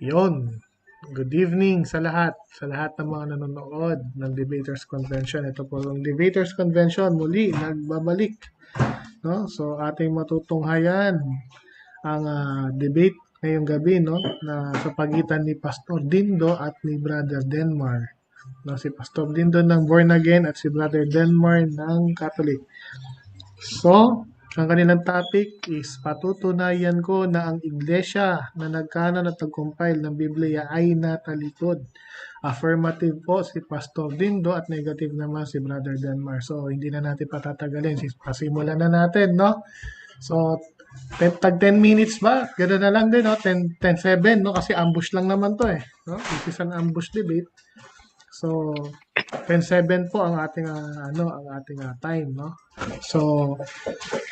Yon. Good evening sa lahat ng mga nanonood ng Debaters Convention. Ito po ang Debaters Convention muli nagbabalik, no? So ating matutunghayan ang debate ngayong gabi, no, na sa pagitan ni Pastor Dindo at ni Brother Denmar. No, si Pastor Dindo ng Born Again at si Brother Denmar ng Catholic. So, ang kanilang topic is patutunayan ko na ang iglesia na nagkanan at nag-compile ng Biblia ay natalikod. Affirmative po si Pastor Dindo at negative naman si Brother Denmar. So, hindi na natin patatagalin. Pasimulan na natin, no? So, tag 10 minutes ba? Ganoon na lang din, no? 10-7, no? Kasi ambush lang naman to eh. No? This is an ambush debate. So, 10-7 po ang ating time, no? So,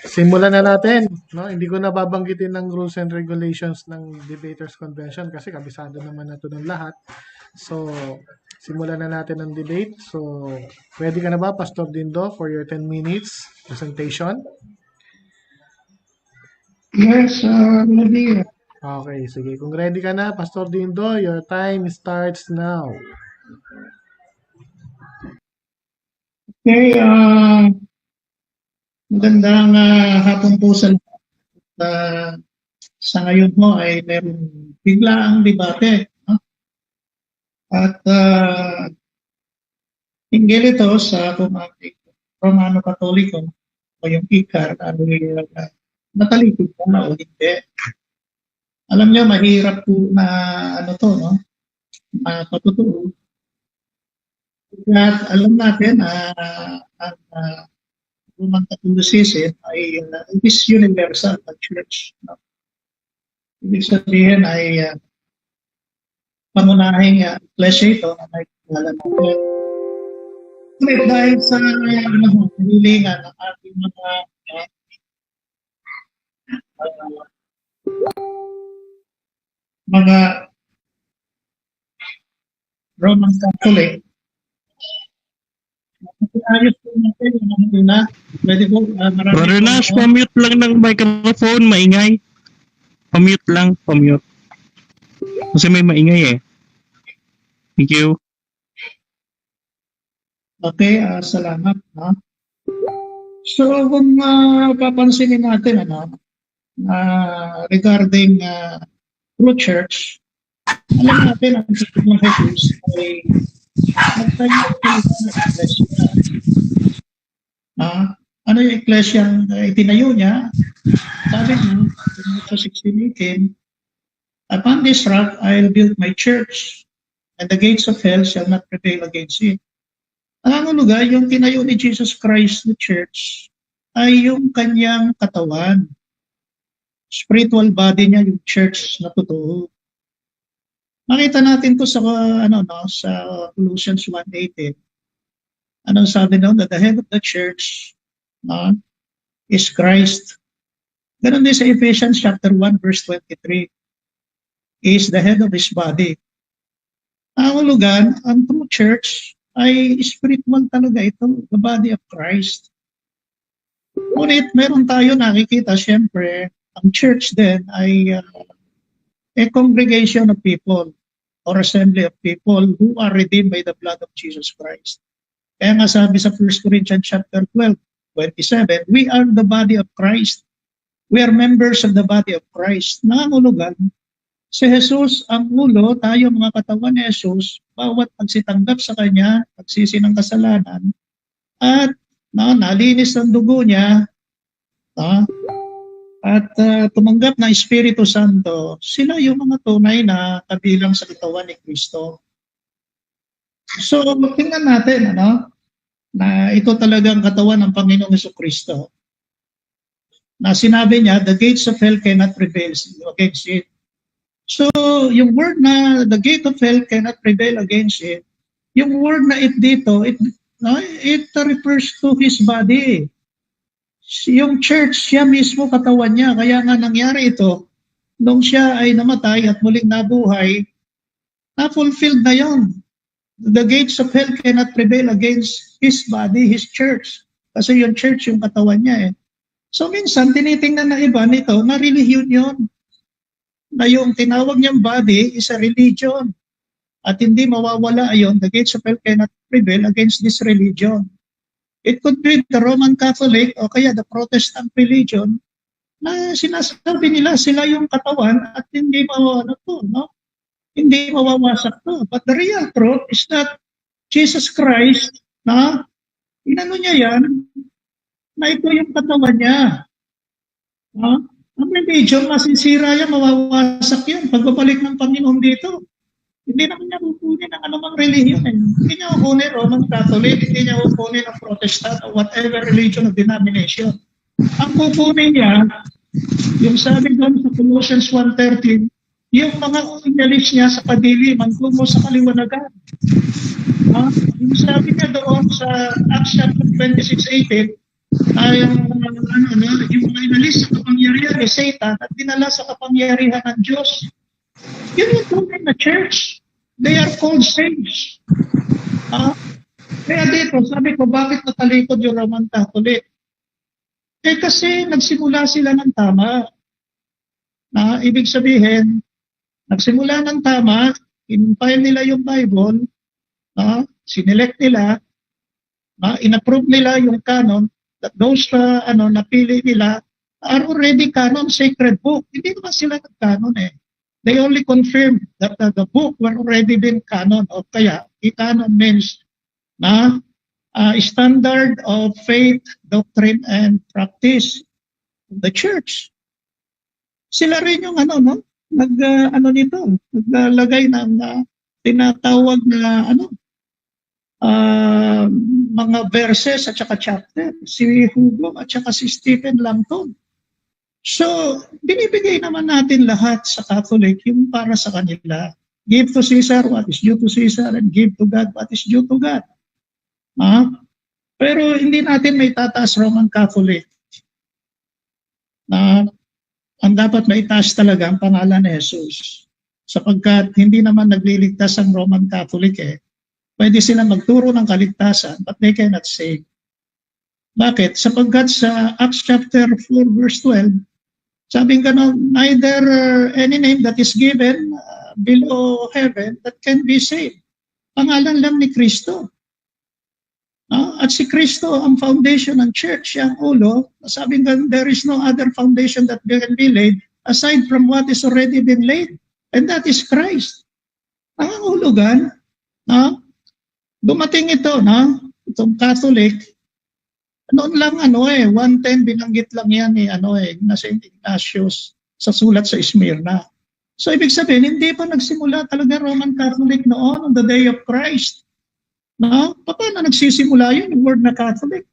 simulan na natin, no? Hindi ko na babanggitin ng rules and regulations ng Debaters Convention kasi kabisado naman na 'to ng lahat. So, simulan na natin ang debate. So, ready ka na ba, Pastor Dindo, for your 10 minutes presentation? Yes, ready. Okay, sige. Kung ready ka na, Pastor Dindo, your time starts now. Okay, magandang hapon po sa sa ngayon mo ay meron biglaang debate. No? At hinggil ito sa Romano Katoliko o yung ICAR, natalikod po na o hindi. Alam niyo, mahirap po na no? Patuturo. At alam natin ang Roman Catholicism ay is universal na church. No? Ibig sabihin ay pangunahing klase ito na may kilala natin. Ngunit dahil sa kahilingan ng ating mga Roman Catholic, ayos po natin yung na. Pwede po, Brother Nash, pamute lang ng microphone, maingay. Pamute lang, pamute. Kasi may maingay eh. Thank you. Okay, salamat. No? So, kung papansinin natin, regarding true church, alam natin ang sabi ng Jesus ay nagtayo ng iglesia. Ano yung iglesia ang itinayo niya? Sabi niya, sa 16:18, upon this rock I'll build my church, and the gates of hell shall not prevail against it. Ang lugar, yung tinayo ni Jesus Christ na church ay yung kanyang katawan. Spiritual body niya, yung church na totoo. Makita natin to sa sa Colossians 1:18. Anong sabi doon? That the head of the church is Christ. Ganon din sa Ephesians chapter 1 verse 23. He is the head of his body. Ang hulugan, ang true church ay spiritual talaga ito, the body of Christ. Ngunit meron tayo nakikita, siyempre, ang church din ay a congregation of people or assembly of people who are redeemed by the blood of Jesus Christ. Kaya nga sabi sa 1 Corinthians chapter 12:27, we are the body of Christ. We are members of the body of Christ. Nangangulugan, si Jesus ang ulo, tayo mga katawan ni Jesus, bawat pagsitanggap sa Kanya, pagsisi ng kasalanan, at nalinis ang dugo niya, at tumanggap ng Espiritu Santo, sila yung mga tunay na kabilang sa katawan ni Kristo. So, tingnan natin, na ito talagang katawan ng Panginoong Jesucristo. Na sinabi niya, the gates of hell cannot prevail against it. So, yung word na the gate of hell cannot prevail against it, yung word na it dito, it refers to His body. Yung church, siya mismo katawan niya. Kaya nga nangyari ito, nung siya ay namatay at muling nabuhay, na-fulfilled na yon. The gates of hell cannot prevail against His body, His church. Kasi yung church, yung katawan niya eh. So minsan, tinitingnan na iba nito na relihiyon yun. na yung tinawag niyang body is a religion. At hindi mawawala ayon, the gates of hell cannot prevail against this religion. It could be the Roman Catholic o kaya the Protestant religion na sinasabi nila sila yung katawan at hindi mawawala to, no? Hindi mawawasak to. But the real truth is that Jesus Christ, na inano niya yan, na ito yung katawan niya. No? Ang religion, masisira yan, mawawasak yan. Pagbabalik ng Panginoon dito, hindi naman niya kukunin ng anumang religion. Hindi niya kukunin Roman Catholic, hindi niya kukunin ng Protestant or whatever religion or denomination. Ang kukunin niya, yung sabi doon sa Colossians 1:13, yung mga unalis niya sa kadiliman, tungo sa kaliwanagan. Yung sabi niya doon sa Acts chapter 26:18, yung mga inalis sa kapangyarihan ni Satan at dinala sa kapangyarihan ng Diyos. Yun yung tunay na church. They are called saints. Kaya dito, sabi ko, bakit natalikod yung Roman Catholic? Kasi nagsimula sila ng tama. Ibig sabihin, nagsimula ng tama, in-file nila yung Bible, sinelect nila, in-approve nila yung canon, that those napili nila are already canon, sacred book. Hindi naman sila nag-canon eh. They only confirmed that the book were already been canon. O kaya, canon means standard of faith, doctrine, and practice of the church. Sila rin yung naglalagay ng tinatawag na mga verses at saka chapter. Si Hugo at saka si Stephen Langton. So, binibigay naman natin lahat sa Catholic yung para sa kanila. Give to Caesar what is due to Caesar and give to God what is due to God. Pero hindi natin may tataas Roman Catholic na ang dapat maitaas talaga ang pangalan ni Jesus. Sapagkat hindi naman nagliligtas ang Roman Catholic eh. Pwede sila magturo ng kaligtasan, but they cannot save. Bakit? Sapagkat sa Acts chapter 4 verse 12, sabing gano'n, neither any name that is given below heaven that can be saved. Pangalan lang ni Kristo. At si Kristo ang foundation ng church, ang ulo. Sabing gano'n, there is no other foundation that can be laid aside from what is already been laid. And that is Christ. Ang hulugan, dumating ito, itong Catholic, noon lang 110 binanggit lang yan na St. Ignatius sa sulat sa Smyrna. So ibig sabihin, hindi pa nagsimula talaga Roman Catholic noon on the day of Christ. Paano nagsisimula yun, yung word na Catholic?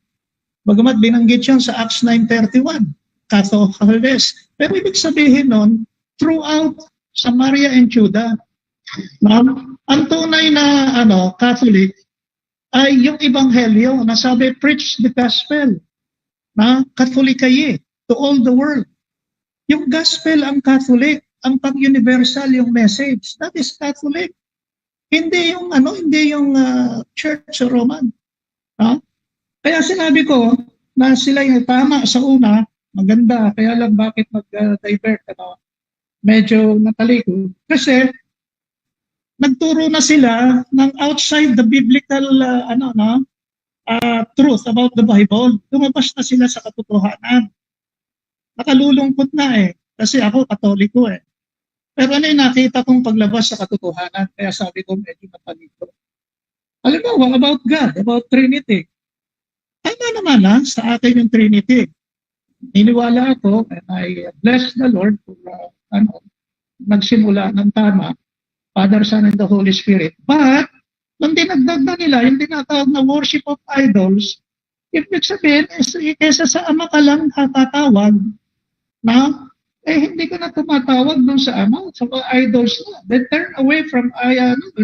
Bagamat binanggit yan sa Acts 9:31, Catholics. Pero ibig sabihin noon, throughout Samaria and Judah, ang tunay na Catholic ay yung ebanghelyo na sabi, preach the gospel na Katholikaye to all the world. Yung gospel ang Catholic, ang pang-universal yung message. That is Catholic. Hindi yung Church Roman. Kaya sinabi ko na sila yung tama sa una, maganda, kaya lang bakit mag-divert medyo natalikod. Kasi nagturo na sila ng outside the biblical truth about the Bible. Lumabas na sila sa katotohanan. Nakalulungkot na kasi ako Katoliko Pero nakita kong paglabas sa katotohanan, kaya sabi ko medyo napalito. Alam mo, about God, about Trinity. Tama naman sa atin yung Trinity. Niniwala ako and I bless the Lord for nagsimula ng tama, Father, Son, and the Holy Spirit. But, nung dinagdag na nila, yung tinatawag na worship of idols, ibig sabihin, kesa sa Ama ka lang tatawag, hindi ka na tumatawag doon sa Ama, sa mga idols na. They turn away from,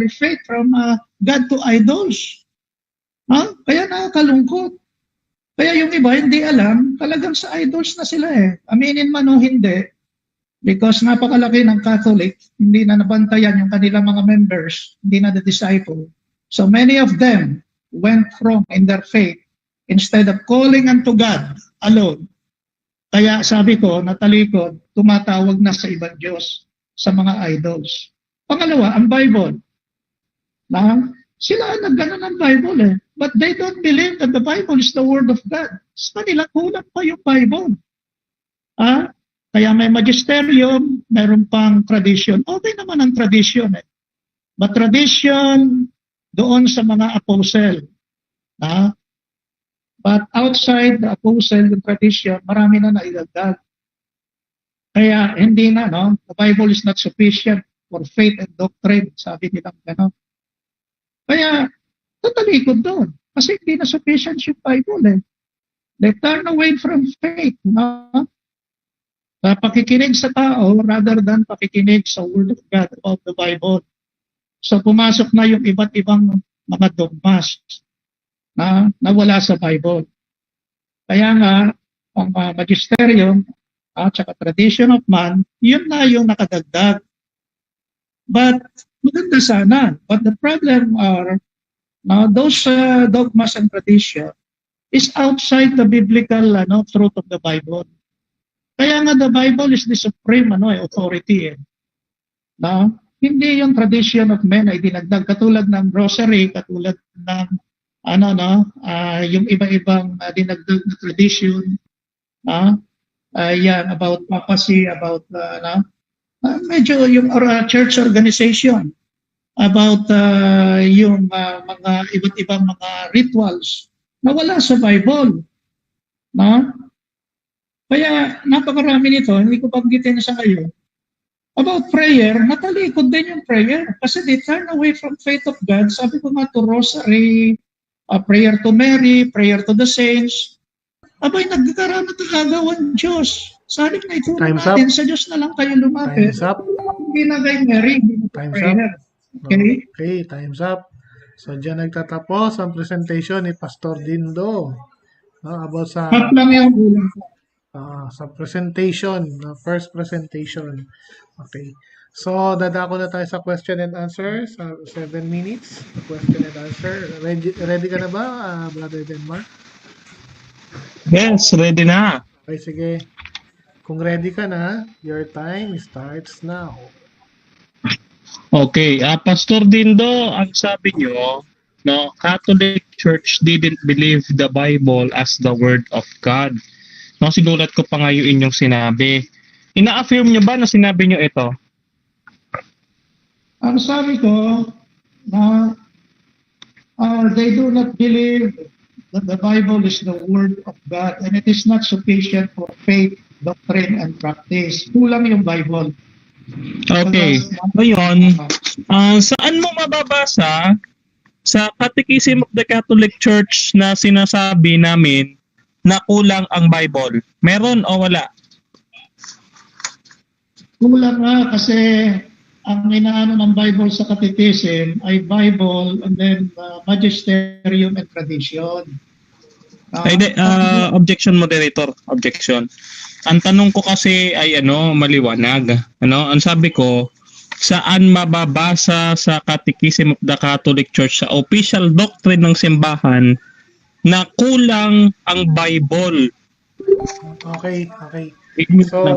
faith from God to idols. Kaya nakakalungkot. Kaya yung iba, hindi alam, talagang sa idols na sila Aminin man o hindi, because napakalaki ng Catholic, hindi na nabantayan yung kanilang mga members, hindi na the disciple. So many of them went wrong in their faith instead of calling unto God alone. Kaya sabi ko, natalikod, tumatawag na sa ibang Diyos. sa mga idols. Pangalawa, ang Bible. Na, sila nagganon ng Bible eh. But they don't believe that the Bible is the Word of God. Sa kanila, kulang pa yung Bible. Kaya may magisterium, meron pang tradition. Okay naman ang tradition eh. But tradition doon sa mga apostle. But outside the apostle, the tradition, marami na naidagdag. Kaya hindi na, no? The Bible is not sufficient for faith and doctrine. Sabi nilang gano'n. Kaya, tatalikod doon. Kasi hindi na sufficient yung Bible eh. They turn away from faith, no? Pakikinig sa tao rather than pakikinig sa Word of God about the Bible. So pumasok na yung iba't ibang mga dogmas na wala sa Bible. Kaya nga, ang magisterium at saka tradition of man, yun na yung nakadagdag. But maganda sana. But the problem are, those dogmas and tradition is outside the biblical truth of the Bible. Kaya nga the Bible is the supreme authority. Hindi yung tradition of men ay dinagdag katulad ng rosary, katulad ng yung iba-ibang dinagdag na tradition. Yan, about papacy, about medyo yung church organization, about yung mga iba't ibang mga rituals na wala sa Bible. Kaya napakarami nito, hindi ko banggitin sa kayo. About prayer, natalikod din yung prayer kasi they turn away from faith of God. Sabi ko nga to rosary, prayer to Mary, prayer to the saints. Abay, nagkakaroon na tagagawan Diyos. Sabi na ito natin, sa Diyos na lang kayo lumapit. Time's up. Hindi na kay Mary, hindi na Time's prayer. up. Okay? Okay, time's up. So, dyan nagtatapos ang presentation ni Pastor Dindo. About sa... Half lang yung ulang ko. sa presentation, first presentation. Okay. So, dadako na tayo sa question and answer sa 7 minutes. Question and answer. Ready ka na ba, Brother Denmark? Yes, ready na. Okay, sige. Kung ready ka na, your time starts now. Okay, Pastor Dindo, ang sabi nyo, Catholic Church didn't believe the Bible as the Word of God. Sinulat ko pa nga yung inyong sinabi. Ina-affirm nyo ba na sinabi nyo ito? Ang sabi ko, they do not believe that the Bible is the Word of God and it is not sufficient for faith, doctrine, and practice. Kulang yung Bible. Okay. Ngayon, saan mo mababasa sa Catechism of the Catholic Church na sinasabi namin na kulang ang Bible? Meron o wala? Kulang nga kasi ang inaano ng Bible sa Catechism ay Bible and then magisterium and tradition. Objection, moderator. Objection. Ang tanong ko kasi ay maliwanag. Ang sabi ko, saan mababasa sa Catechism of the Catholic Church sa official doctrine ng simbahan na kulang ang Bible? Okay. So,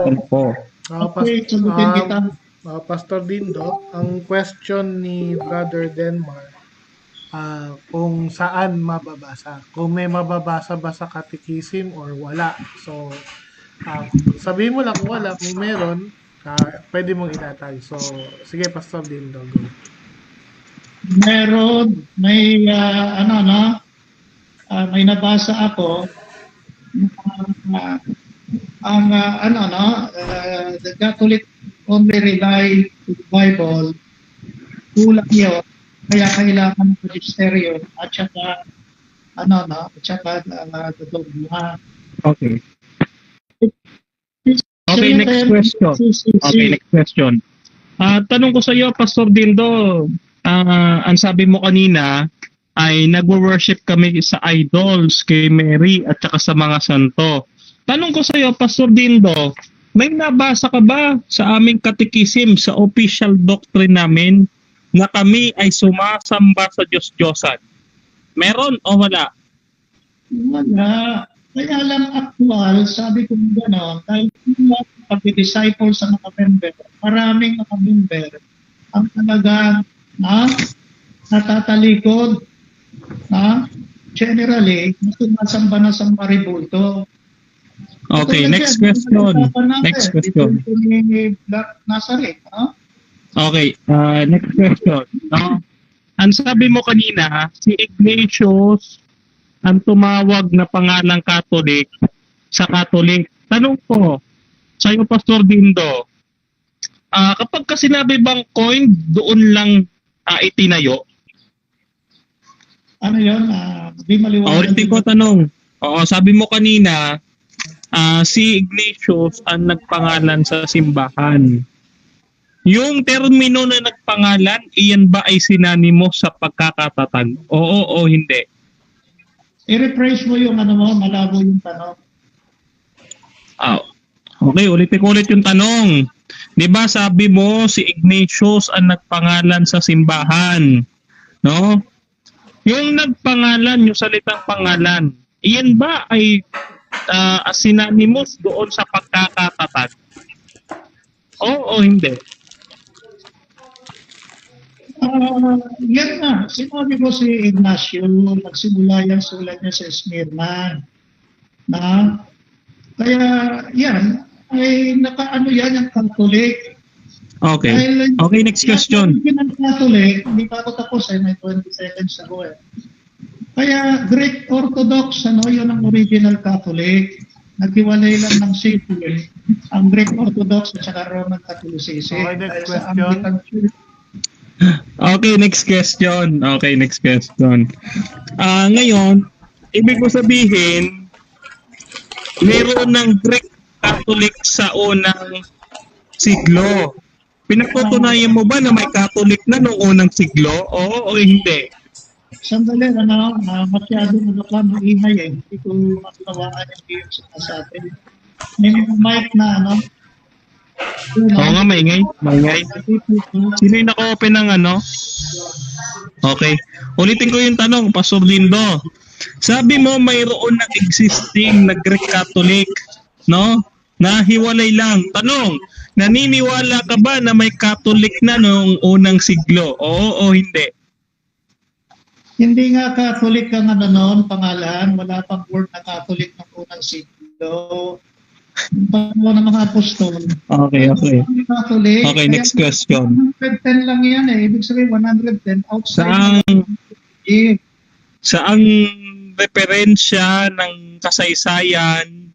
sagutin kita. Pastor Dindo, ang question ni Brother Denmark, kung saan mababasa. Kung may mababasa ba sa Catechism or wala. So, sabihin mo lang kung wala. Kung meron, pwede mong itatag. So, sige, Pastor Dindo, go. Meron, may may nabasa ako the Catholic only rely to the Bible, kulang yun, kaya kailangan ng magisterium at saka the dogma. Okay. Okay, next question. Okay, next question. Tanong ko sa iyo, Pastor Dindo, ang sabi mo kanina ay nagwo-worship kami sa idols, kay Mary at saka sa mga santo. Tanong ko sa iyo, Pastor Dindo, may nabasa ka ba sa aming Catechism, sa official doctrine namin, na kami ay sumasamba sa Diyos-Diyosan? Meron o wala? Wala. Kaya lang actual, sabi ko gano'n, dahil pag-disciple sa mga member, maraming mga member ang talagang natatalikod generally sumasamba na sa maribulto. Okay, Katulad next yan, question. pinag-usapan natin, Next question. dito ni Black Nazareth. Okay, next question. No? Ang sabi mo kanina, si Ignatius ang tumawag na pangalang Catholic sa Catholic. Tanong ko, sa iyo, Pastor Dindo, kapag ka sinabi bang coin, doon lang itinayo? Ano yun? Di maliwanag. Ulitin ko tanong. Oo, sabi mo kanina, si Ignatius ang nagpangalan sa simbahan. Yung termino na nagpangalan, iyan ba ay sinanimo sa pagkakatatag? Oo o hindi? I-rephrase mo yung malabo yung tanong. Okay, ulitin ko ulit yung tanong. Di ba sabi mo si Ignatius ang nagpangalan sa simbahan? No? Yung nagpangalan, yung salitang pangalan, iyan ba ay synonymous doon sa pagkakatatag? Oo o hindi? Yan na. Sinabi ko si Ignacio, nagsimula yung sulat niya sa Smyrna. Kaya yan, ay nakaano yan yung Catholic. Okay. Okay, next question. Yung Catholic, hindi pa ako tapos may 20 seconds ako eh. Kaya Greek Orthodox, yun ang original Catholic. Naghiwalay lang ng civil ang Greek Orthodox at saka Roman Catholicism. Okay, next Dahil sa question. Anglican Church. Okay, next question. Okay, next question. Ngayon, ibig ko sabihin, meron ng Greek Catholic sa unang siglo. Pinatutunayan mo ba na may Catholic na noong unang siglo? Oo o hindi? Sandali, masyado ka maingay eh. Hindi ko matawaan yung game sa atin. May mic na Oo nga, maingay. Sino yung naka-open ng Okay. Ulitin ko yung tanong, Pastor Dindo. Sabi mo mayroon na existing na Greek Catholic, no? Nahiwalay lang. Tanong, naniniwala ka ba na may Catholic na noong unang siglo? Oo o hindi? Hindi nga Catholic ang pangalan. Wala pang word na Catholic ng unang siglo. Yung pangalan ng mga apostol. Okay. Catholic. Okay, next question. 110 lang yan eh. Ibig sabihin 110 outside. Saang referensya ng kasaysayan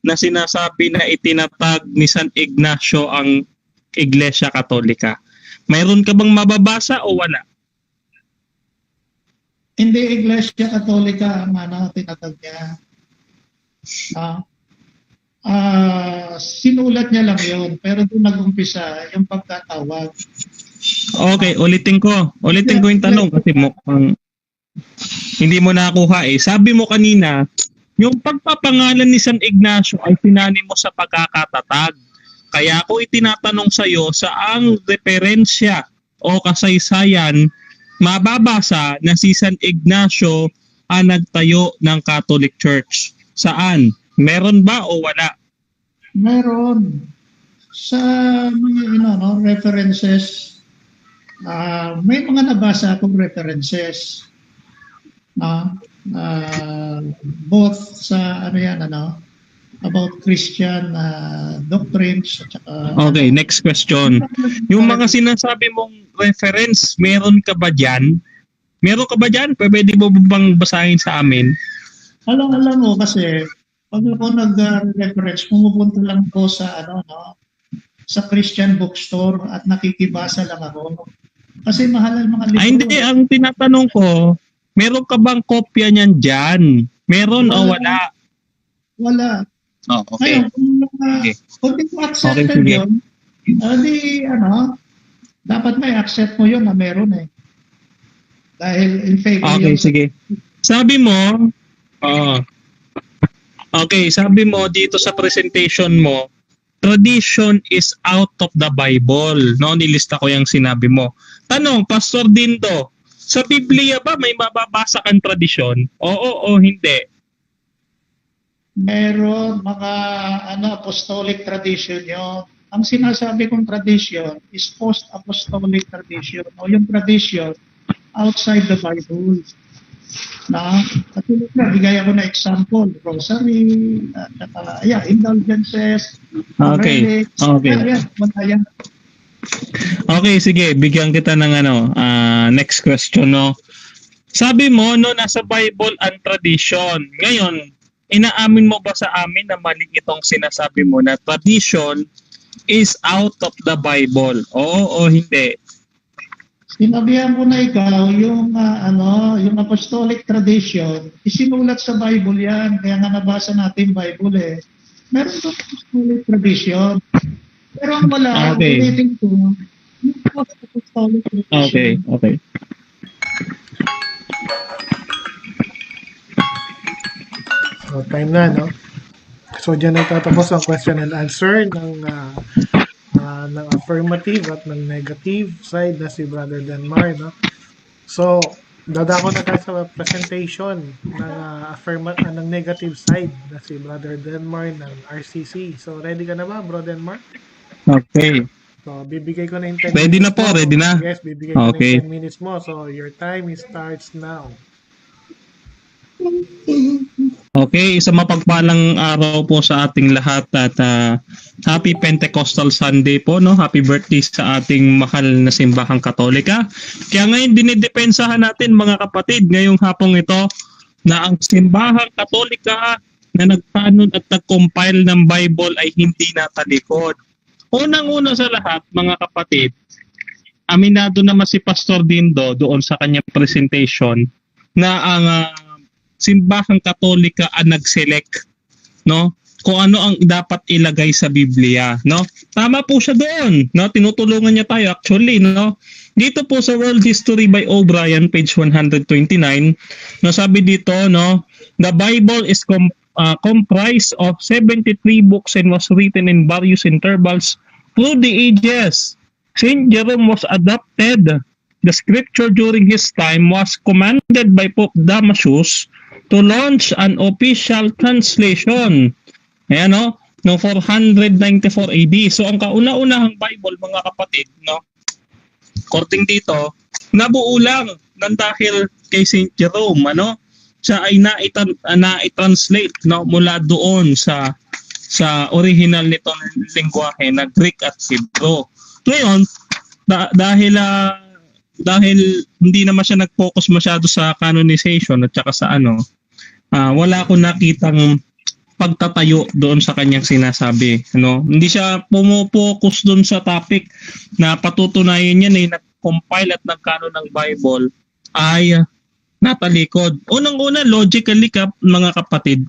na sinasabi na itinatag ni San Ignacio ang Iglesia Katolika? Mayroon ka bang mababasa o wala? Hindi Iglesia Katolika ang tinatag niya. Sinulat niya lang yun, pero doon nag-umpisa yung pagkatawag. Okay, ulitin ko yung tanong kasi hindi mo nakuha eh. Sabi mo kanina, yung pagpapangalan ni San Ignacio ay sinanimo sa pagkakatatag. Kaya ako itinatanong sa iyo, saang referensya o kasaysayan mababasa na si San Ignacio ang nagtayo ng Catholic Church? Saan? Meron ba o wala? Meron. Sa mga references, may mga nabasa akong references. Both sa about Christian doctrines at saka, Okay, next question. Yung mga sinasabi mong reference, meron ka ba dyan? Meron ka ba dyan? Pwede mo bang basahin sa amin? Alam mo kasi pag ako nag-reference, pumupunta lang ko sa sa Christian bookstore at nakikibasa lang ako. Kasi mahal ang mga libro. Hindi, ang tinatanong ko, meron ka bang kopya niyan dyan? Meron o wala? Wala. Oh, okay. Ngayon, kung di mo accepted sige. yun, dapat may accept mo yun na meron eh. Dahil in favor Okay, yun. sige. Sabi mo, sabi mo dito sa presentation mo, tradition is out of the Bible. No, nilista ko yung sinabi mo. Tanong, Pastor Dindo, sa Biblia ba may mababasa kang tradisyon? Oo o hindi? meron mga apostolic tradition yun. Ang sinasabi kong tradition is post-apostolic tradition o yung tradition outside the Bible. Na, katulad na, bigay ako na example, rosary, indulgences, Okay. relics, Okay. yan. Okay, sige, bigyan kita ng next question, no. Sabi mo, no, nasa Bible ang tradition. Ngayon, inaamin mo ba sa amin na mali itong sinasabi mo na tradition is out of the Bible? Oo o hindi? Sinabihan ko na ikaw, yung apostolic tradition, isinulat sa Bible yan. Kaya nga nabasa natin Bible eh. Meron doon apostolic tradition. Pero ang wala, Okay. ulitin ko, yung post-apostolic tradition. Okay. So, time na, no? So, dyan nagtatapos ang question and answer ng affirmative at ng negative side na si Brother Denmar, no? So, dadako na tayo sa presentation ng negative side na si Brother Denmar ng RCC. So, ready ka na ba, Bro Denmar? Okay. So, bibigay ko na yung 10 Ready na minutes po, mo. ready na. Yes, bibigay ko Okay. na yung 10 minutes mo. So, your time starts now. Okay, isang mapagpalang araw po sa ating lahat at Happy Pentecostal Sunday po, no? Happy birthday sa ating mahal na simbahang Katolika. Kaya ngayon dinidepensahan natin mga kapatid ngayong hapong ito na ang simbahang Katolika na nagtanod at nag-compile ng Bible ay hindi natalikod. Unang-una sa lahat mga kapatid, aminado naman si Pastor Dindo doon sa kanyang presentation na ang simbahang Katolika ang nag-select, no, kung ano ang dapat ilagay sa Biblia, no? Tama po siya doon, no? Tinutulungan niya tayo actually, no? Dito po sa World History by O'Brien, page 129, no, sabi dito, no, the Bible is comprised of 73 books and was written in various intervals through the ages. Saint Jerome was adopted. The scripture during his time was commanded by Pope Damasus to launch an official translation. Ayan, no? No 494 AD. So ang kauna-unahang Bible mga kapatid, no? According dito, nabuo lang nang dahil kay Saint Jerome, ano? Siya ay na-translate, no, mula doon sa original nitong lengguwahe na Greek at Hebrew. Ngayon, dahil hindi naman siya nag-focus masyado sa canonization at saka sa wala akong nakitang pagtatayo doon sa kanyang sinasabi, no? Hindi siya pumupokus doon sa topic na patutunayan niya na nag-compile at nag-canon ng Bible ay natalikod. Unang-una, logically mga kapatid,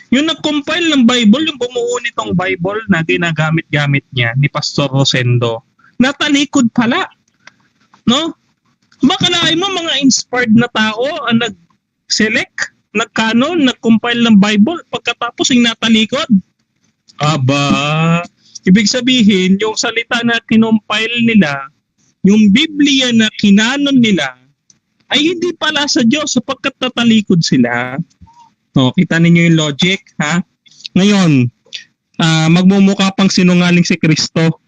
yung nag-compile ng Bible, yung bumuo nitong Bible na ginagamit-gamit niya ni Pastor Rosendo, natalikod pala, no? Makalain mo mga inspired na tao ang nag-select, nag-canon, nag-compile ng Bible pagkatapos ay natalikod. Aba, ibig sabihin, yung salita na kinompile nila, yung Biblia na kinanon nila, ay hindi pala sa Diyos sapagkat natalikod sila. O, kita ninyo yung logic, ha? Ngayon, magmumukha pang sinungaling si Kristo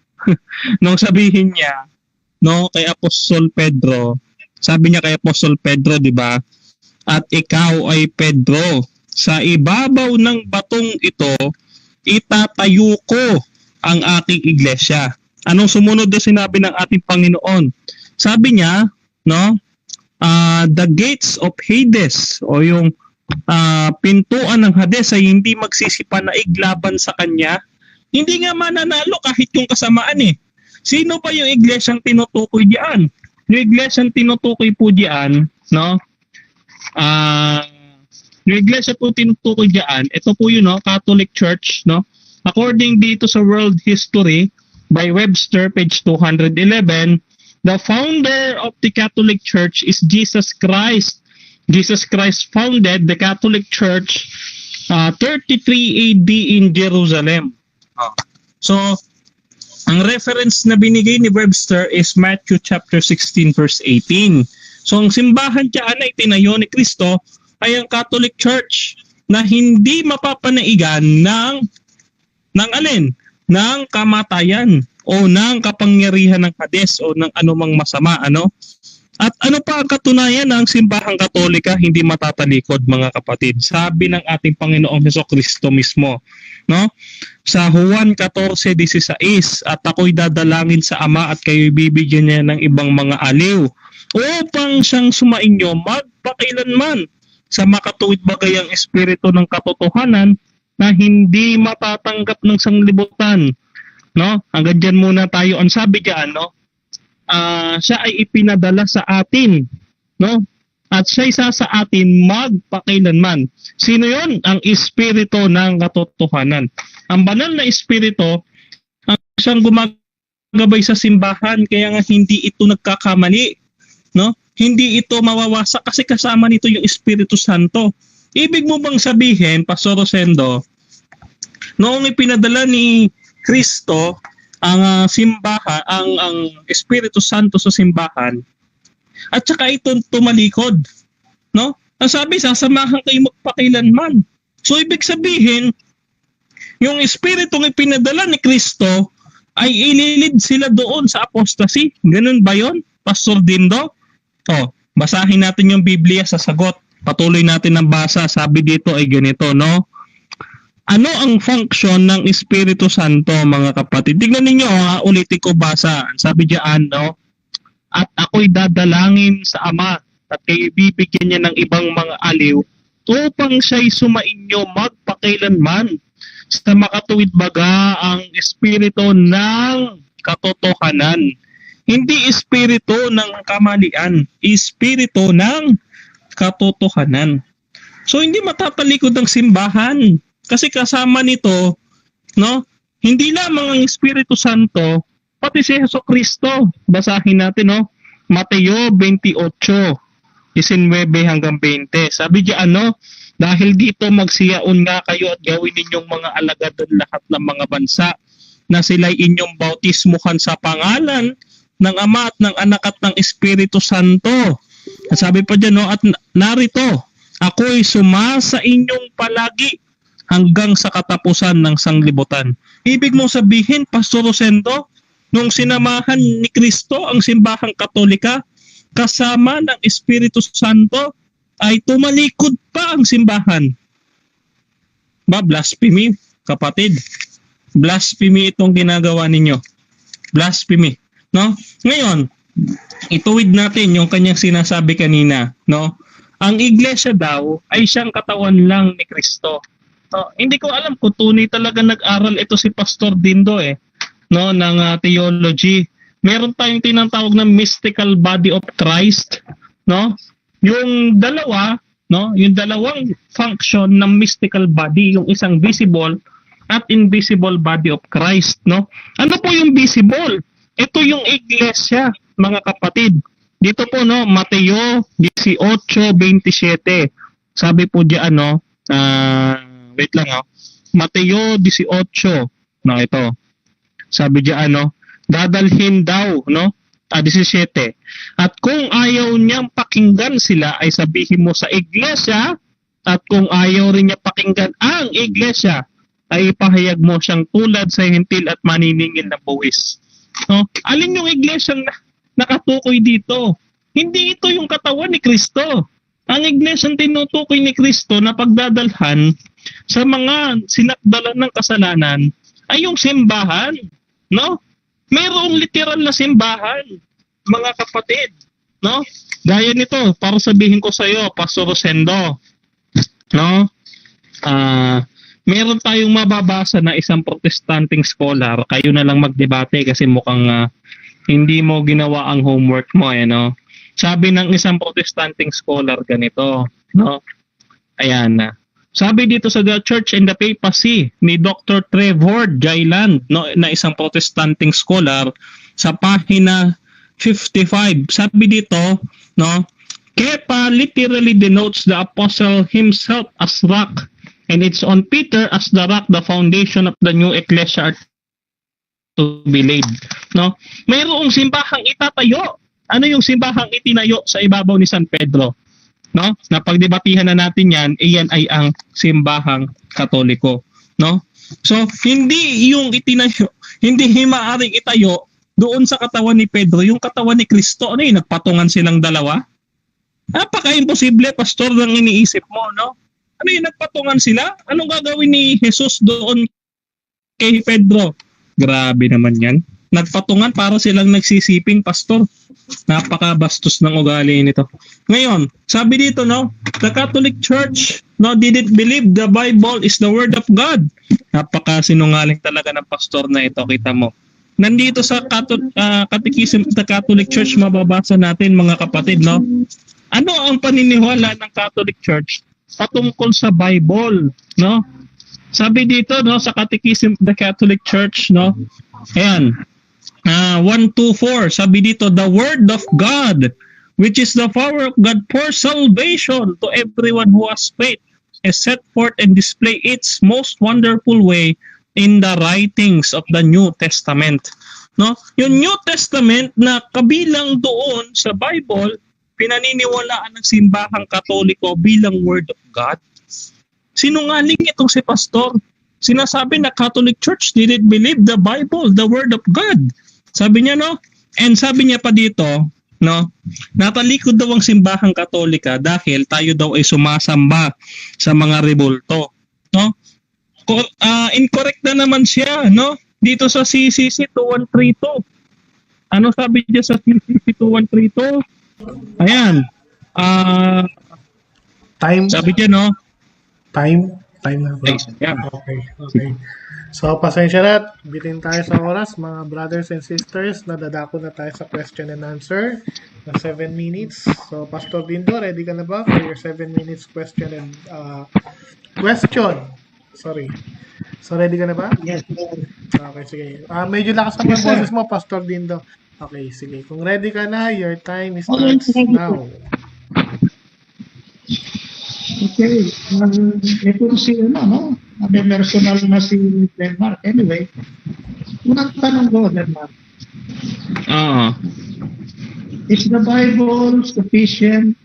nung sabihin niya, no, kay Apostol Pedro. Sabi niya kay Apostol Pedro, di ba? At ikaw ay Pedro, sa ibabaw ng batong ito, itatayo ko ang aking iglesia. Anong sumunod na sinabi ng ating Panginoon? Sabi niya, no, the gates of Hades o yung pintuan ng Hades ay hindi magsisipanaig laban sa kanya. Hindi nga mananalo kahit yung kasamaan eh. Sino pa yung iglesyang tinutukoy diyan? Yung iglesyang tinutukoy po diyan, no? Yung iglesia po tinutukoy diyan, ito po yun, no, Catholic Church, no? According dito sa World History by Webster, page 211, the founder of the Catholic Church is Jesus Christ. Jesus Christ founded the Catholic Church 33 AD in Jerusalem. So, ang reference na binigay ni Webster is Matthew chapter 16 verse 18. So, ang simbahan diyan na itinayo ni Kristo ay ang Catholic Church. na hindi mapapanaigan ng alin? Ng kamatayan o ng kapangyarihan ng Hades o ng anumang masama, ano? At ano pa ang katunayan ng simbahang Katolika hindi matatalikod, mga kapatid? Sabi ng ating Panginoong Hesukristo mismo, no? Sa Juan 14:16, at ako'y dadalangin sa Ama at kayo'y bibigyan niya ng ibang mga aliw upang siyang sumainyo magpakailanman sa makatuwid bagay ang espiritu ng katotohanan na hindi matatanggap ng sanglibutan, no? Hanggang diyan muna tayo. Ang sabi diyan, no? Siya ay ipinadala sa atin, no? At siya isa sa atin magpakailanman. Sino 'yon? Ang espiritu ng katotohanan. Ang banal na espiritu ang siyang gumagabay sa simbahan, kaya nga hindi ito nagkakamali, no? Hindi ito mawawasak kasi kasama nito yung Espiritu Santo. Ibig mo bang sabihin, Pastor Rosendo, noong ipinadala ni Kristo ang simbahan, ang Espiritu Santo sa simbahan, at saka ito tumalikod, no? Ang sabi, sasamahan kayo magpakailanman. So ibig sabihin, yung espiritong ipinadala ni Kristo ay ililid sila doon sa apostasy. Ganun ba yon, Pastor Dindo? Basahin natin yung Biblia sa sagot. Patuloy natin ang basa. Sabi dito ay ganito, no? Ano ang function ng Espiritu Santo, mga kapatid? Tignan ninyo, ulitin ko basa. Sabi diyan, no? At ako'y dadalangin sa Ama at kayo bibigyan niya ng ibang mga aliw upang siya'y sumainyo magpakailanman sa makatuwid baga ang Espiritu ng katotohanan. Hindi espiritu ng kamalian, espiritu ng katotohanan. So hindi matatalikod ang simbahan kasi kasama nito, no? Hindi lamang ang Espiritu Santo, pati si Hesukristo. Basahin natin, no? Mateo 28:19 hanggang 20. Sabi diyan, no? Dahil dito magsiyaon nga kayo at gawin ninyong mga alagad ng lahat ng mga bansa na sila'y inyong bautismuhan sa pangalan ng Ama at ng Anak at ng Espiritu Santo. At sabi pa dyan, no? At narito, ako'y sumasa inyong palagi hanggang sa katapusan ng sanglibutan. Ibig mong sabihin, Pastor Rosendo, nung sinamahan ni Kristo ang simbahang Katolika, kasama ng Espiritu Santo, ay tumalikod pa ang simbahan. Blasphemy, kapatid. Blasphemy itong ginagawa ninyo. Blasphemy. No? Ngayon, ituwid natin yung kanyang sinasabi kanina, no? Ang iglesia daw ay siyang katawan lang ni Kristo. So, hindi ko alam kung tunay talaga nag-aral ito si Pastor Dindo no, ng theology. Meron tayong tinatawag na mystical body of Christ, no? Yung dalawa, no, yung dalawang function ng mystical body, yung isang visible at invisible body of Christ, no? Ano po yung visible? Ito yung iglesia, mga kapatid. Dito po, no, Mateo 18:27. Sabi po diyan, no, wait lang, Mateo 18, no, ito. Sabi diyan, no, dadalhin daw, no, 17. At kung ayaw niyang pakinggan sila, ay sabihin mo sa iglesia, at kung ayaw rin niya pakinggan ang iglesia, ay ipahayag mo siyang tulad sa hintil at maniningil na buwis. No? Alin yung iglesyang nakatukoy dito? Hindi ito yung katawan ni Kristo. Ang iglesyang tinutukoy ni Kristo na pagdadalhan sa mga sinakdalan ng kasalanan ay yung simbahan, no? Mayroong literal na simbahan, mga kapatid, no? Gaya nito, para sabihin ko sa iyo, Pastor Rosendo, no? Meron tayong mababasa na isang protestanteng scholar. Kayo na lang magdebate kasi mukhang hindi mo ginawa ang homework mo, no? Sabi ng isang protestanteng scholar ganito, no? Ayan na. Sabi dito sa The Church and the Papacy ni Dr. Trevor Gayland, no, na isang protestanteng scholar, sa pahina 55. Sabi dito, no, Kepa literally denotes the apostle himself as rock, and it's on Peter as the rock, the foundation of the new ecclesia to be laid. No? Mayroong simbahang itatayo. Ano yung simbahang itinayo sa ibabaw ni San Pedro? no? Napagdebatihan na natin yan, yan ay ang simbahang Katoliko, no? So, hindi yung itinayo, hindi maaaring itayo doon sa katawan ni Pedro, yung katawan ni Kristo, ano yun, nagpatungan silang dalawa? Napaka-imposible, pastor, ng iniisip mo, no? Ano yun, nagpatungan sila? Anong gagawin ni Jesus doon kay Pedro? Grabe naman yan. Nagpatungan para silang nagsisiping, pastor. Napakabastos ng ugali nito. Ngayon, sabi dito, no, the Catholic Church, no, didn't believe the Bible is the Word of God. Napakasinungaling talaga ng pastor na ito, kita mo. Nandito sa Catechism of the Catholic Church, mababasa natin, mga kapatid, no? Ano ang paniniwala ng Catholic Church patungkol sa Bible, no? Sabi dito, no, sa Catechism of the Catholic Church, no? Ayan. 124, sabi dito, the Word of God, which is the power of God for salvation to everyone who has faith, is set forth and display its most wonderful way in the writings of the New Testament. No? Yung New Testament na kabilang doon sa Bible, pinaniniwalaan ng simbahang Katoliko bilang Word of God. Sinungaling itong si pastor. Sinasabi na Catholic Church didn't believe the Bible, the Word of God. Sabi niya, no? And sabi niya pa dito, no? Natalikod daw ang simbahang Katolika dahil tayo daw ay sumasamba sa mga rebulto, no? Incorrect na naman siya, no? Dito sa CCC 2132. Ano sabi niya sa CCC 2132? Ayan. Time. Sabi niya, no? Time na ba? Yeah. Okay. So, pasensya na. Bitin tayo sa oras, mga brothers and sisters. Nadadako na tayo sa question and answer na 7 minutes. So, Pastor Dindo, ready ka na ba for your 7 minutes question and question? Sorry. So, ready ka na ba? Yes. Okay, sige. Medyo lakas naman boses mo, Pastor Dindo. Okay, sige. Kung ready ka na, your time starts now. Okay. Ito si, no? Personal na si Denmark. Anyway, unang tanong ko, Denmark. Is the Bible sufficient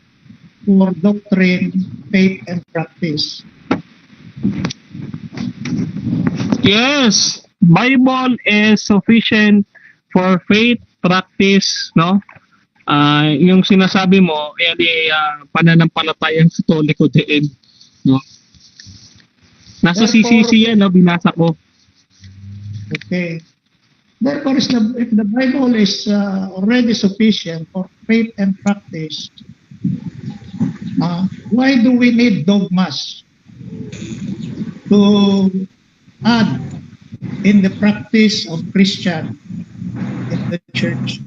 for doctrine, faith, and practice? Yes, Bible is sufficient for faith, practice, no? Yung sinasabi mo, pananampalatayang Katoliko din, no? Nasa CCC yan, no? Binasa ko. Okay. Therefore, if the Bible is already sufficient for faith and practice, why do we need dogmas to add in the practice of Christian in the church?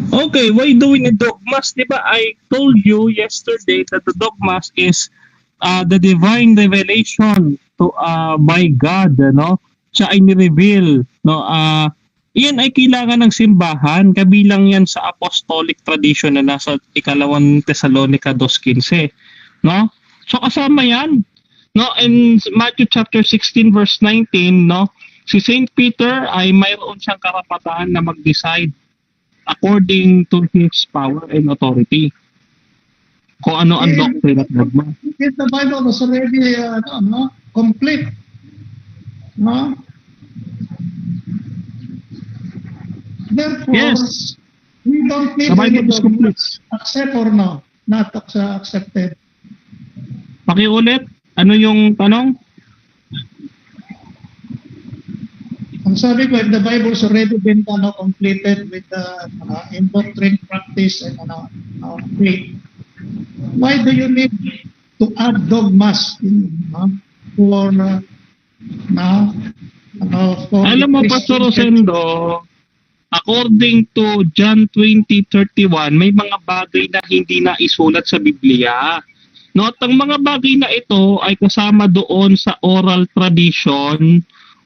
Okay, why do we need dogmas? Diba, I told you yesterday that the dogmas is the divine revelation to by God, no? Siya ay ni-reveal, no? Iyan ay kailangan ng simbahan, kabilang yan sa apostolic tradition na nasa 2 Thessalonica 2:15, no? So kasama yan, no? In Matthew chapter 16 verse 19, no? Si Saint Peter ay mayroon siyang karapatan na mag-decide according to his power and authority kung ano ang doctrine at dogma. If the Bible was already complete, no? Therefore, Yes, we don't need the Bible any is complete. dogmas, accept or no, not accepted. Pakiulit, ano yung tanong? Ang sabi ko, if the Bible has already been completed with in doctrine, practice, and faith, why do you need to add dogmas for Alam mo, Pastor Rosendo, according to John 20:31, may mga bagay na hindi na isulat sa Biblia. No, at ang mga bagay na ito ay kasama doon sa oral tradition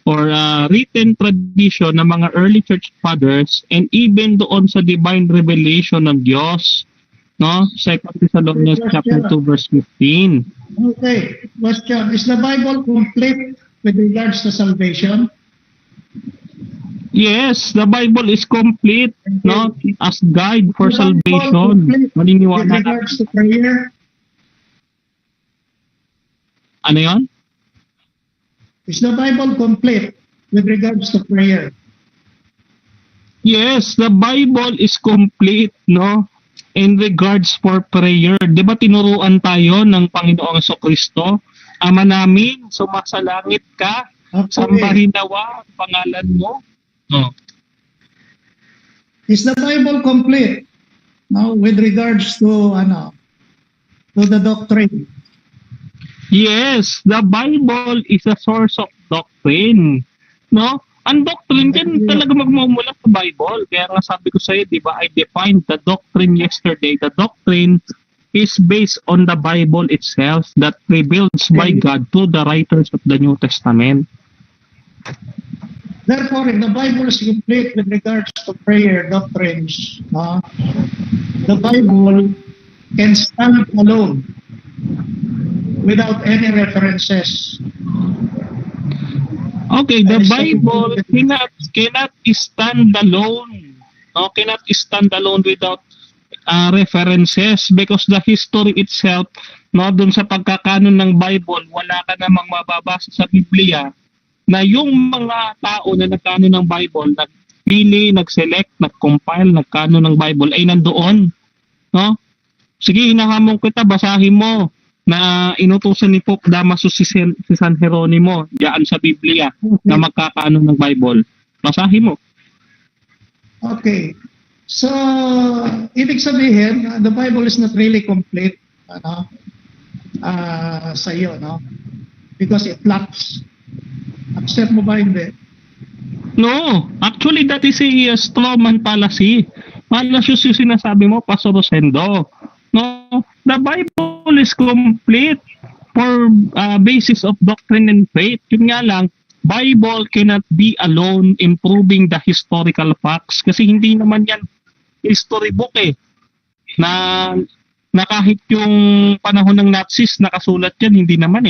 or written tradition ng mga early church fathers and even doon sa divine revelation ng Diyos. No? 2 Thessalonians chapter 2 verse 15. Okay. Question. Is the Bible complete with regards to salvation? Yes, the Bible is complete, no, as guide for Is the Bible salvation. complete with Maniniwala na. regards to prayer? Ano yon? Is the Bible complete with regards to prayer? Yes, the Bible is complete, no, in regards for prayer. Di ba tinuruan tayo ng Panginoong Kristo? Ama namin, sumasalangit ka, Okay. sambahin nawa ang pangalan mo. Oh. Is the Bible complete? No, with regards to the doctrine. Yes, the Bible is a source of doctrine. No? Ang doctrine din talaga magmumula sa Bible. Kaya nga sabi ko sa iyo, di ba, I defined the doctrine yesterday. The doctrine is based on the Bible itself that revealed by God to the writers of the New Testament. Therefore, if the Bible is complete with regards to prayer doctrines, the Bible can stand alone without any references. Okay, the Bible cannot stand alone. No, cannot stand alone without references because the history itself, no, dun sa pagkakanon ng Bible, wala ka namang mababasa sa Biblia na yung mga tao na nagkanon ng Bible, nagpili, nag-select, nag-compile, nagkanon ng Bible ay nandoon. No? Sige, hinahamon kita, basahin mo na inutusan ni Pope Damaso si San Jeronimo diyan sa Biblia na magkakaano ng Bible. Basahin mo. Okay. So, ibig sabihin, the Bible is not really complete sa iyo, no? Because it lacks. Accept mo ba hindi? No, actually that is a straw man fallacy. Fallacious yung sinasabi mo, Pastor Rosendo. No, the Bible is complete for basis of doctrine and faith. Yun nga lang, Bible cannot be alone in proving the historical facts kasi hindi naman yan history book na kahit yung panahon ng Nazis nakasulat yan, hindi naman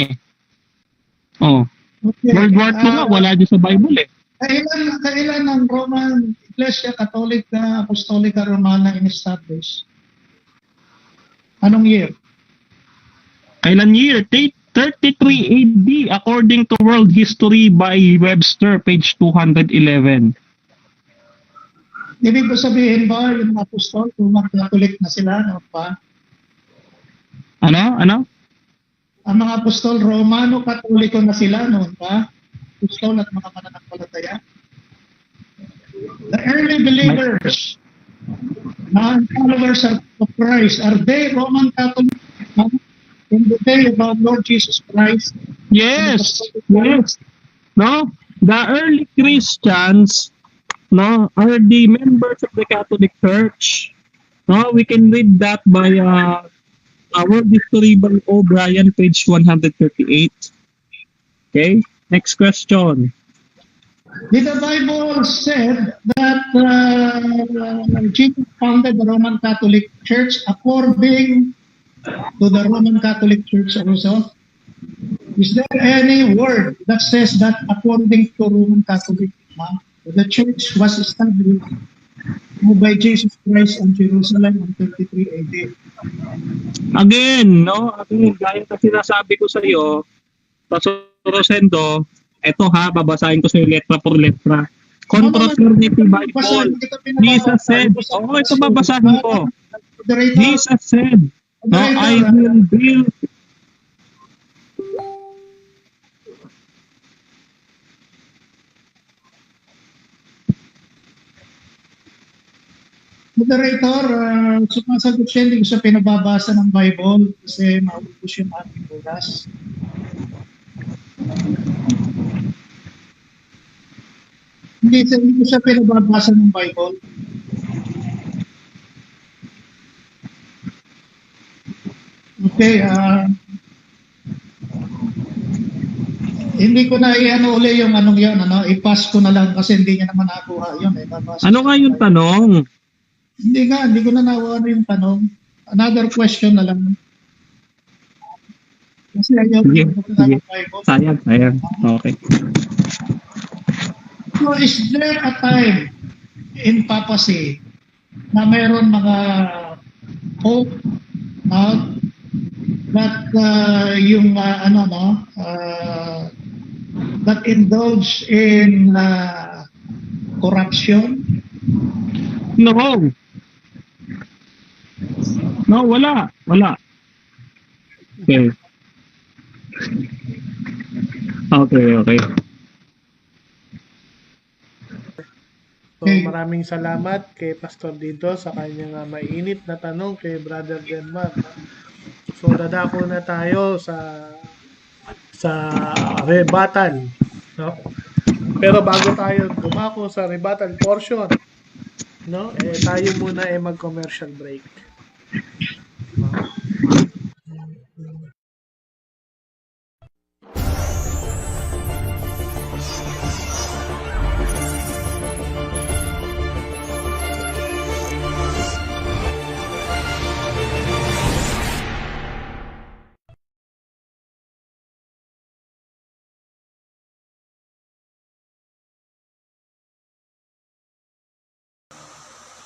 Oh. Okay. World War II nga, wala dyan sa Bible Kailan ang Roman Iglesia Katolika Apostolika Romana in-establish? Anong year? Kailan year? 33 AD according to World History by Webster, page 211. Ibig ko sabihin ba yung apostol, Roman Catholic na sila, no pa? Ano? Ang mga apostol, Romano Katoliko na sila noon pa? Apostol at mga mananampalataya? The early believers, followers of Christ, are they Roman Catholic in the day of our Lord Jesus Christ? Yes. No, the early Christians, no, are the members of the Catholic Church. No, we can read that by World History by O'Brien, page 138. Okay, next question. Did the Bible said that Jesus founded the Roman Catholic Church according to the Roman Catholic Church also? Is there any word that says that according to Roman Catholic, the church was established by Jesus Christ in Jerusalem in 33 AD? Again, no, gaya na sinasabi ko sa iyo, Pastor Rosendo, eto babasahin ko sa iyo letra por letra. Contra-Trinity Bible. Jesus said, ito babasahin ko. Jesus said, no, I will build. Moderator, sumasagot siya, hindi ko siya pinababasa ng Bible kasi maubos yung ating oras. Hindi ko siya pinababasa ng Bible. Okay, hindi ko na uli yung anong yun, i-pass ko na lang kasi hindi niya naman nakuha yun. Ano nga yung tanong? Hindi ko na nakuha yung tanong. Another question na lang. Kasi ayaw Sige. Sayang. Okay. So is there a time in papacy na mayroon mga hope that yung that indulge in corruption? No. No, wala. Okay. Okay. So maraming salamat kay Pastor Dito sa kanyang mainit na tanong kay Brother Denmark. So dadako na tayo sa rebuttal, no? Pero bago tayo dumako sa rebuttal portion, no? Tayo muna mag-commercial break.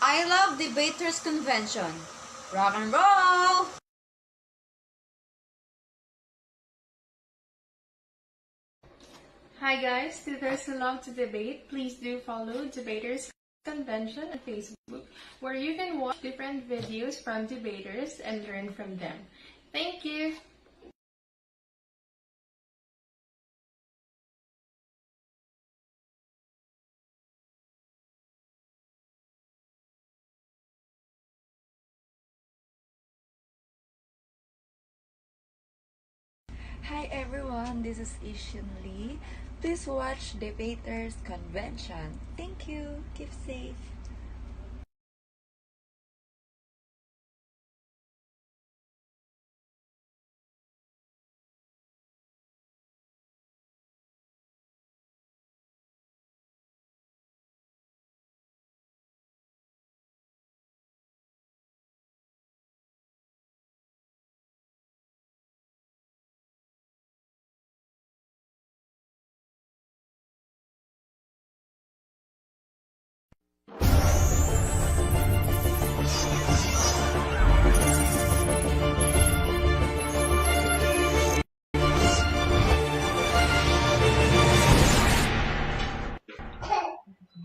I love Debaters Convention. Rock and roll! Hi guys, to those who love to debate, please do follow Debaters Convention on Facebook, where you can watch different videos from debaters and learn from them. Thank you! Hi everyone, this is Ishin Lee. Please watch Debaters Convention. Thank you. Keep safe.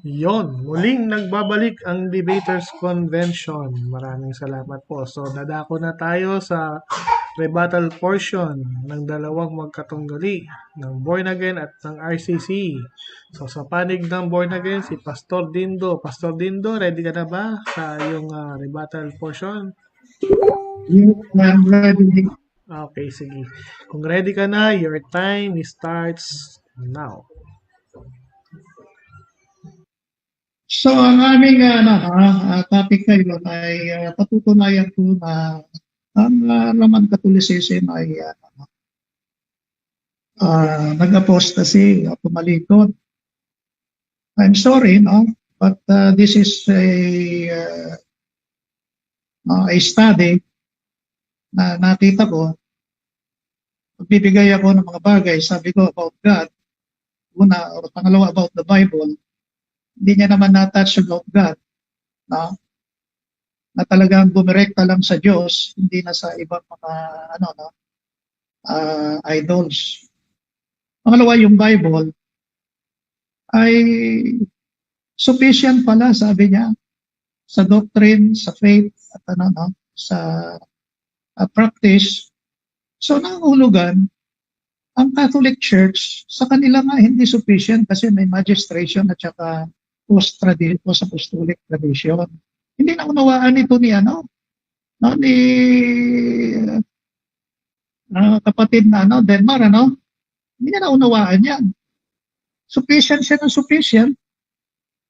Yon, muling nagbabalik ang Debaters Convention. Maraming salamat po. So, dadako na tayo sa rebuttal portion ng dalawang magkatunggali, ng Born Again at ng RCC. So, sa panig ng Born Again, si Pastor Dindo. Pastor Dindo, ready ka na ba sa iyong rebuttal portion? I'm ready. Okay, sige. Kung ready ka na, your time starts now. So ang aming topic ngayon ay patutunayan ko na ang Roman Catholicism ay nag-apostasy o tumalikod. I'm sorry, no? But this is a study na nakita ko. Magbibigay ako ng mga bagay, sabi ko about God. Una, o pangalawa about the Bible. Hindi niya naman na-touch about God, no? Na talagang bumirekta lang sa Diyos, hindi na sa ibang mga idols. Pangalawa, yung Bible ay sufficient pala, sabi niya, sa doctrine, sa faith, at sa practice. So nangungulugan ang Catholic Church, sa kanila nga hindi sufficient kasi may magistration at saka post-apostolic tradition. Hindi na unawaan ito ni ni kapatid na Denmark, hindi na unawaan yan. Sufficient siya ng sufficient.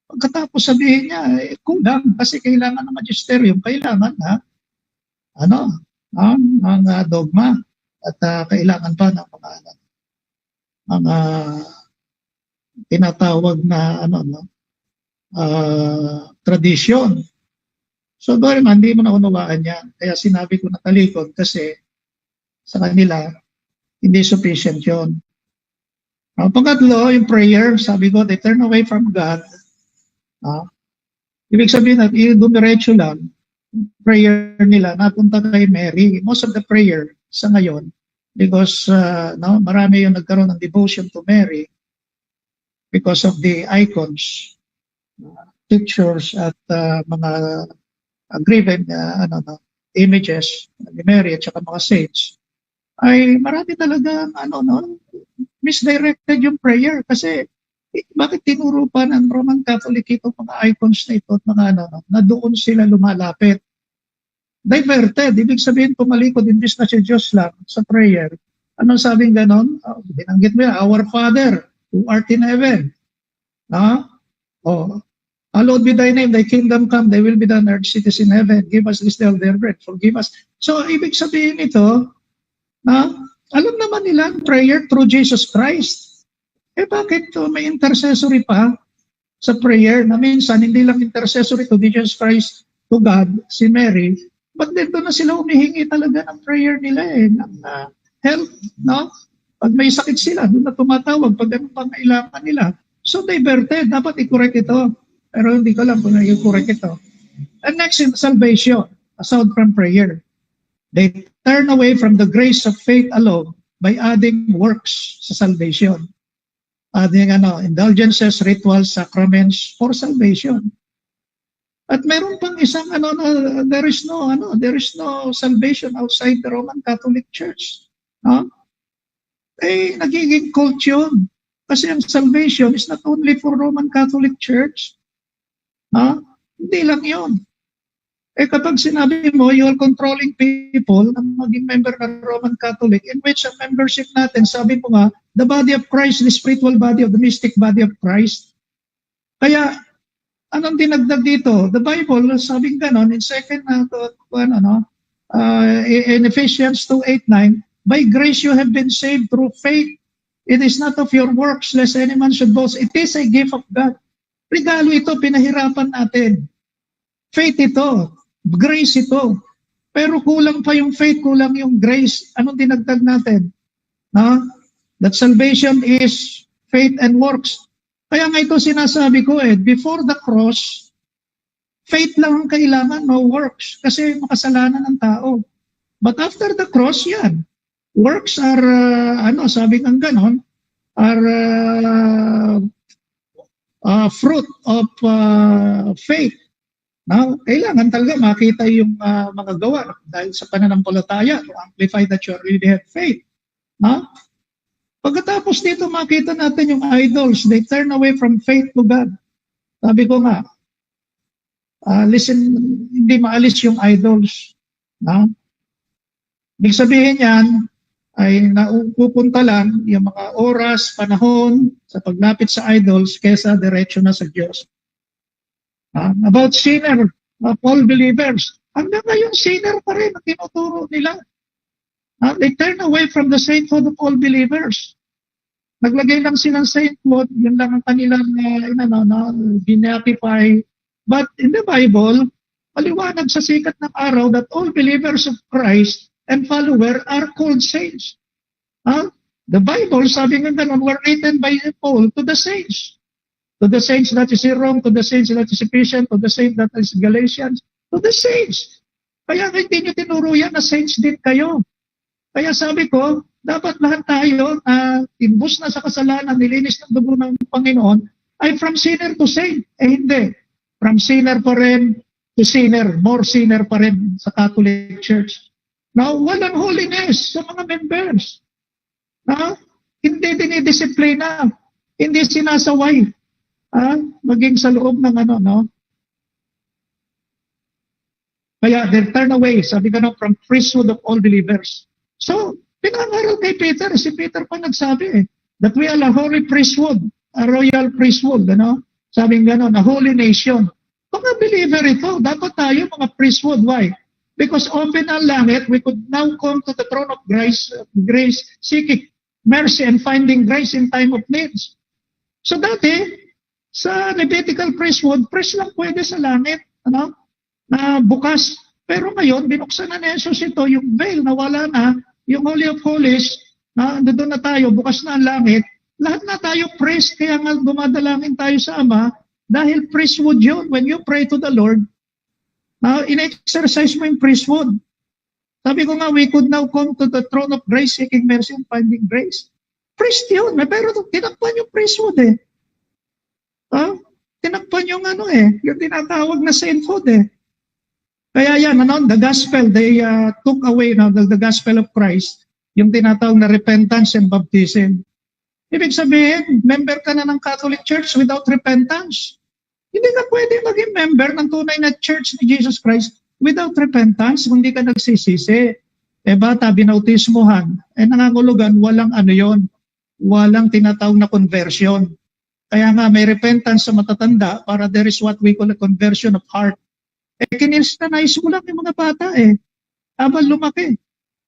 Pagkatapos sabihin niya, kulang kasi kailangan ng magisterium, kailangan na ang dogma at kailangan pa ng mga tinatawag na tradisyon. So doon naman, hindi mo na unawaan yan. Kaya sinabi ko na talikod kasi sa kanila, hindi sufficient yun. Pangatlo, yung prayer, sabi ko, they turn away from God. Ibig sabihin na, dumiretso lang, prayer nila, napunta kay Mary. Most of the prayer sa ngayon, because marami yung nagkaroon ng devotion to Mary because of the icons, pictures at mga graven images ni Mary at saka mga saints, ay marami talaga misdirected yung prayer kasi bakit tinuro pa ng Roman Catholic itong mga icons na ito at mga na doon sila lumalapit. Diverted, ibig sabihin pumalikod imbis na si Diyos lang sa prayer. Anong sabing ganon? Binanggit mo yan, our Father who art in heaven. Hallowed be thy name, thy kingdom come, thy will be done on earth, it is in heaven. Give us this day our daily bread, forgive us. So ibig sabihin ito, alam naman nila prayer through Jesus Christ. Bakit may intercessory pa sa prayer na minsan hindi lang intercessory to Jesus Christ, to God, si Mary, but dito na sila humihingi talaga ng prayer nila ng help, Pag may sakit sila, doon na tumatawag pag anong pangailangan nila. So diverted, dapat i-correct ito. Pero hindi ko alam kung i-correct ito. And next, salvation, aside from prayer. They turn away from the grace of faith alone by adding works sa salvation. Adding indulgences, rituals, sacraments for salvation. At meron pang isang there is no salvation outside the Roman Catholic Church. Nagiging cult yun. Kasi ang salvation is not only for Roman Catholic Church. Hindi lang yun. Kapag sinabi mo, you are controlling people na maging member ng Roman Catholic, in which ang membership natin, sabi mo nga, the body of Christ, the spiritual body of the mystic body of Christ. Kaya, anong dinagdag dito? The Bible, sabing ganon, in in Ephesians 2:8-9, by grace you have been saved through faith. It is not of your works, lest any man should boast. It is a gift of God. Regalo ito, pinahirapan natin. Faith ito. Grace ito. Pero kulang pa yung faith, kulang yung grace. Anong dinagdag natin? That salvation is faith and works. Kaya nga ito sinasabi ko before the cross, faith lang ang kailangan, no works. Kasi makasalanan ng tao. But after the cross, yan. Works are, sabi ng ganon, are fruit of faith. Now, kailangan talaga makita yung mga gawa dahil sa pananampalataya to amplify that you really have faith. Pagkatapos dito makita natin yung idols, they turn away from faith to God. Sabi ko nga, hindi maalis yung idols. Ibig sabihin yan, ay napupunta lang yung mga oras, panahon sa paglapit sa idols kesa diretso na sa Diyos. About sinner, all believers, hanggang ngayon sinner pa rin ang tinuturo nila. They turn away from the sainthood of all believers. Naglagay lang silang sainthood, yun lang ang kanilang benetify. But in the Bible, maliwanag sa sikat ng araw that all believers of Christ and follower are called saints. The Bible, sabi nga ganun, were written by Paul to the saints. To the saints that is in Rome, to the saints that is Ephesians, to the saints that is Galatians, to the saints. Kaya hindi nyo tinuro yan na saints din kayo. Kaya sabi ko, dapat lahat tayo, imbus na sa kasalanan, nilinis ng dugo ng Panginoon, ay from sinner to saint. Hindi. From sinner pa rin to sinner. More sinner pa rin sa Catholic Church. Now, walang holiness sa mga members. Hindi dinidisiplina. Hindi sinasaway. Maging sa loob ng Kaya they turn away, sabi ko from priesthood of all believers. So, pinangaral kay Peter, si Peter pa nagsabi that we are a holy priesthood, a royal priesthood, Sabi gano'n, a holy nation. Mga believer ito, dapat tayo mga priesthood. Why? Because open ang langit, we could now come to the throne of grace, seeking mercy and finding grace in time of needs. So dati, sa Levitical priesthood, priest lang pwede sa langit, na bukas. Pero ngayon, binuksan na ni Jesus ito, yung veil, nawala na, yung Holy of Holies, doon na tayo, bukas na ang langit, Lahat na tayo priest, kaya nga dumadalangin tayo sa Ama, dahil priesthood yun. When you pray to the Lord, in-exercise mo yung priesthood. Sabi ko nga, we could now come to the throne of grace, seeking mercy and finding grace. Priest yun, pero tinakpan yung priesthood eh. Tinakpan yung yung tinatawag na sainthood eh. Kaya yan, the gospel, they took away the gospel of Christ, yung tinatawag na repentance and baptism. Ibig sabihin, member ka na ng Catholic Church without repentance. Hindi ka pwede maging member ng tunay na Church ni Jesus Christ without repentance kung hindi ka nagsisisi. Bata, binautismohan, nangangulugan, walang yon, walang tinatawag na conversion. Kaya nga may repentance sa matatanda para there is what we call a conversion of heart. Kinistanize mo lang yung mga bata habang lumaki.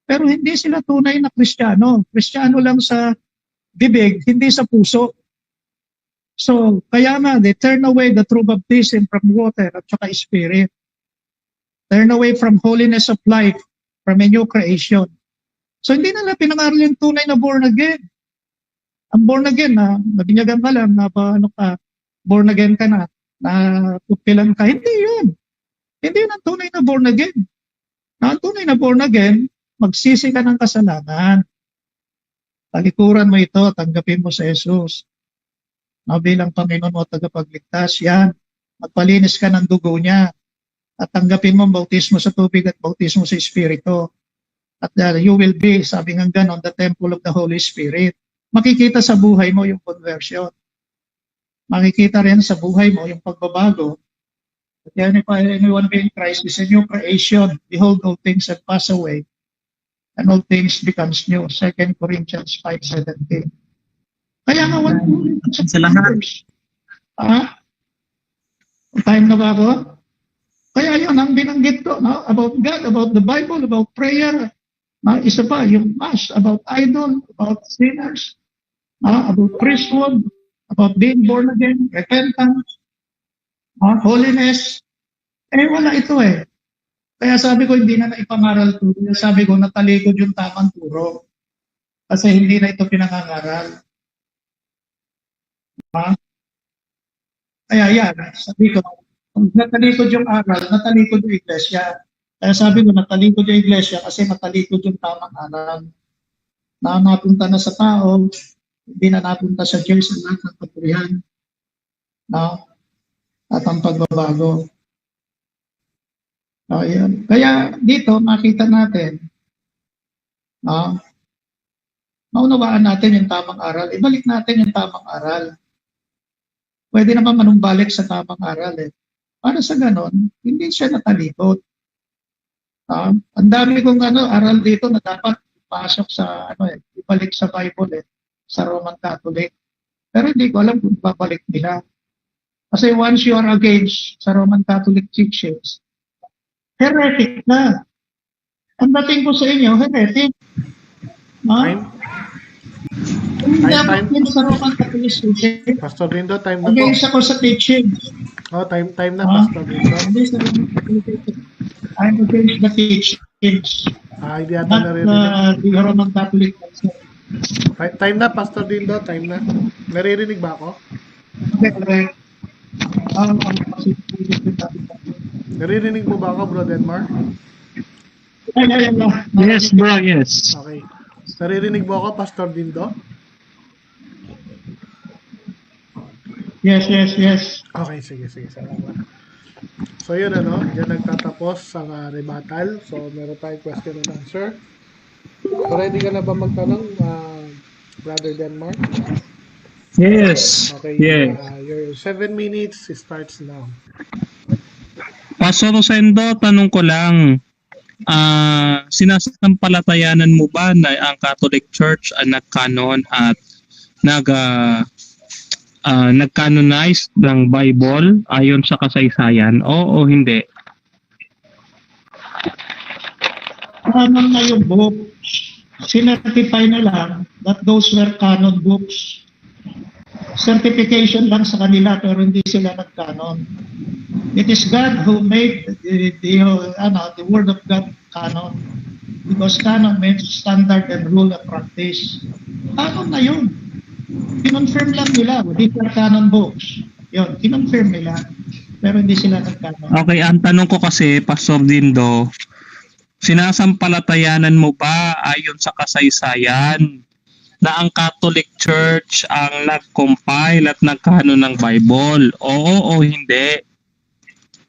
Pero hindi sila tunay na Kristiyano. Kristiyano lang sa bibig, hindi sa puso. So, kaya nga, they turn away the true baptism from water at saka spirit. Turn away from holiness of life, from a new creation. So, hindi nila pinangaral yung tunay na born again. Ang born again, nabinyagan ka lang, born again ka na pupilan ka. Hindi yun. Hindi yun ang tunay na born again. Ang tunay na born again, magsisi ka ng kasalanan. Talikuran mo ito, tanggapin mo sa Jesus. Bilang Panginoon mo tagapagligtas, yan. Magpalinis ka ng dugo niya. At tanggapin mo ang bautismo sa tubig at bautismo sa Espiritu. At you will be, sabi nga ganon, the temple of the Holy Spirit. Makikita sa buhay mo yung conversion. Makikita rin sa buhay mo yung pagbabago. At yan, if anyone be in Christ is a new creation. Behold, all things have passed away. And all things becomes new. 2 Corinthians 5:17. Kaya nga, sa lahat. Time na ba ako? Kaya yun, ang binanggit ko, about God, about the Bible, about prayer. Isa pa, yung Mass, about idol, about sinners, about priesthood, about being born again, repentance, holiness. Wala ito Kaya sabi ko, hindi na naipangaral to. Kaya sabi ko, natalikod yung tamang turo. Kasi hindi na ito pinangangaral. Kaya yan, sabi ko, kung natalikod yung aral, natalikod yung iglesia. Kaya sabi ko, natalikod yung iglesia kasi natalikod yung tamang aral. Napunta na sa tao, hindi na napunta sa Diyos ang lahat ng kapurihan. At ang pagbabago. Ayan. Kaya dito makita natin, maunawaan natin yung tamang aral. Ibalik natin yung tamang aral. Pwede naman manumbalik sa tamang aral Para sa ganon, hindi siya natalikod. Ang dami kong aral dito na dapat pasok sa ibalik sa Bible sa Roman Catholic. Pero hindi ko alam kung babalik nila. Kasi once you are against sa Roman Catholic teachings, heretic na. Ang dating ko sa inyo, heretic. Hindi ako sa Roman Catholic teaching. Pastor Lindo, time na po. Against ako sa teaching. Time na, Pastor Lindo. Hindi sa Roman Catholic teaching. I'm against the teachings. Hindi ata Not naririnig. the Roman Catholic. Time na, Pastor Lindo, time na. Naririnig ba ako? Okay. Naririnig mo ba ako, Bro Denmar? Yes, bro, yes. Okay. Naririnig mo ako, Pastor Lindo? Yes. Okay, sige. Salamat. So yun dyan nagtatapos ang rebuttal. So meron tayong question and answer. So ready ka na ba magtanong, Brother Denmark? Yes. Okay. Yeah. Your 7 minutes starts now. Pastor Rosendo, tanong ko lang, sinasampalatayanan mo ba na ang Catholic Church ang nag-canon at nag-canonize ng Bible ayon sa kasaysayan o hindi? Na yung books, sinertify na lang that those were canon books. Certification lang sa kanila pero hindi sila nag-canon. It is God who made the Word of God canon. Because canon means standard and rule of practice. Canon na yun. Kinonfirm lang nila, these are canon books. Yun, kinonfirm nila. Pero hindi sila nagkanon. Okay, ang tanong ko kasi, Pastor Dindo, sinasampalatayanan mo ba ayon sa kasaysayan na ang Catholic Church ang nag-compile at nagkanon ng Bible? Oo o hindi?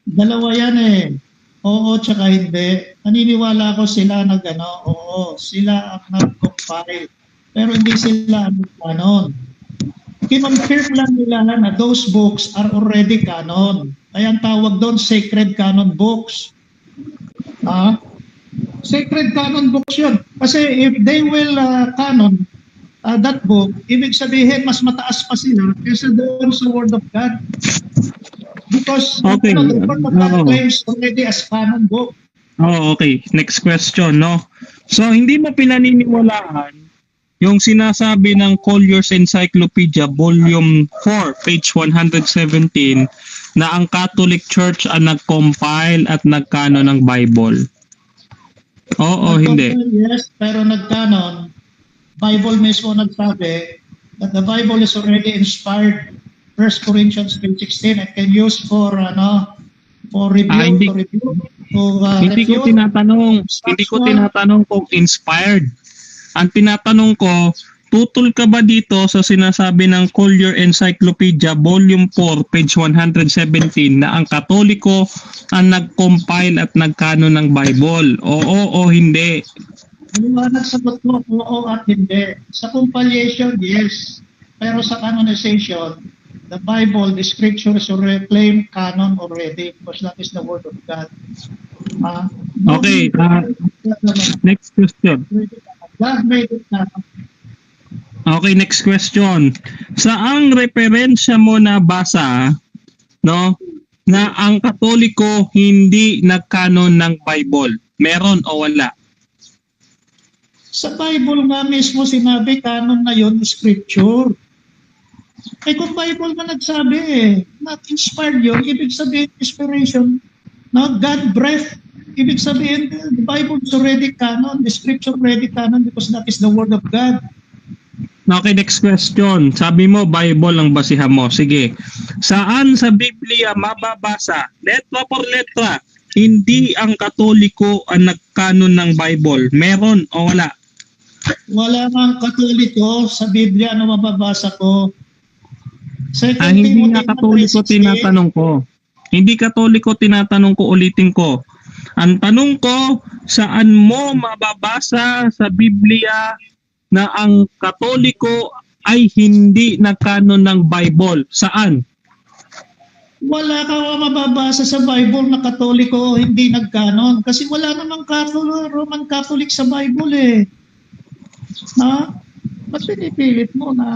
Dalawa yan eh. Oo, tsaka hindi. Naniniwala ko sila na gano. Oo, sila ang nag-compile. Pero hindi sila ang canon. Kinonfirm lang nila na those books are already canon. Kaya ang tawag doon, sacred canon books. Sacred canon books yun. Kasi if they will canon that book, ibig sabihin mas mataas pa sila kaysa doon sa Word of God. Because Okay. the Word of God claims already as canon book. Oh, okay. Next question, no? So, hindi mo pinaniniwalaan yung sinasabi ng Collier's Encyclopedia, Volume 4, page 117, na ang Catholic Church ang nag-compile at nagkanon ng Bible. Oo, hindi. Yes, pero nagkanon, Bible mismo nagsabi that the Bible is already inspired. 1 Corinthians 3:16 and can use for hindi. review, Hindi ko tinatanong kung inspired. Ang tinatanong ko, tutol ka ba dito sa sinasabi ng Collier Encyclopedia Volume 4 page 117 na ang Katoliko ang nag-compile at nagkanon ng Bible? Oo o hindi? Maliwanag sagot mo, oo at hindi. Sa compilation, yes. Pero sa canonization, the Bible, the scriptures already claim canon already because that is the Word of God. Okay, next question. God made it canon. Okay, next question. Saang referensya mo nabasa, no, na ang Katoliko hindi nagkanon ng Bible? Meron o wala? Sa Bible nga mismo sinabi canon na yun, scripture. Eh kung Bible nga nagsabi not inspired yun, ibig sabihin inspiration, no? God breath, ibig sabihin the Bible is already canon, the scripture already canon because that is the Word of God. Okay, next question. Sabi mo, Bible ang basihan mo. Sige. Saan sa Biblia mababasa, letra por letra, hindi ang Katoliko ang nagkanon ng Bible? Meron o wala? Wala mang Katoliko sa Biblia na mababasa ko. Hindi nga Katoliko tinatanong ko. Hindi Katoliko tinatanong ko, ulitin ko. Ang tanong ko, saan mo mababasa sa Biblia na ang Katoliko ay hindi nagkanon ng Bible? Saan? Wala ka mababasa sa Bible na Katoliko hindi nagkanon. Kasi wala namang Roman Catholic sa Bible eh. Ba't pinipilit mo na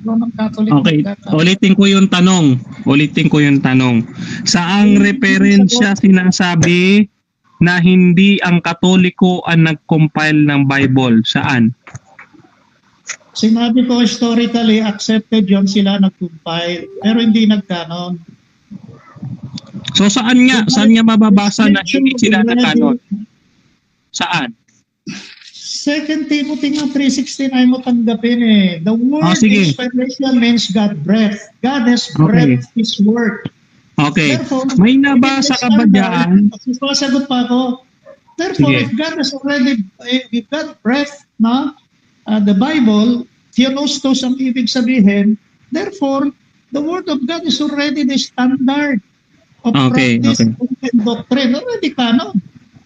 Roman Catholic? Okay, ulitin ko yung tanong. Saang referensya sinasabi na hindi ang Katoliko ang nag-compile ng Bible? Saan? Sinabi ko historically accepted yon, sila nag-compile pero hindi nagkanon. So saan nga mababasa na hindi sila nagkanon? Saan? 2 Timothy 3:16 ay mo tanggapin eh. The word sige. inspiration means God breath. God has breathed His word. Okay. Therefore, May nabasa ka ba dyan? Sagot pa ako. Therefore, Sige. if God has already, if God breath the Bible, theonostos ang ibig sabihin, therefore, the word of God is already the standard of practice and doctrine. Already canon.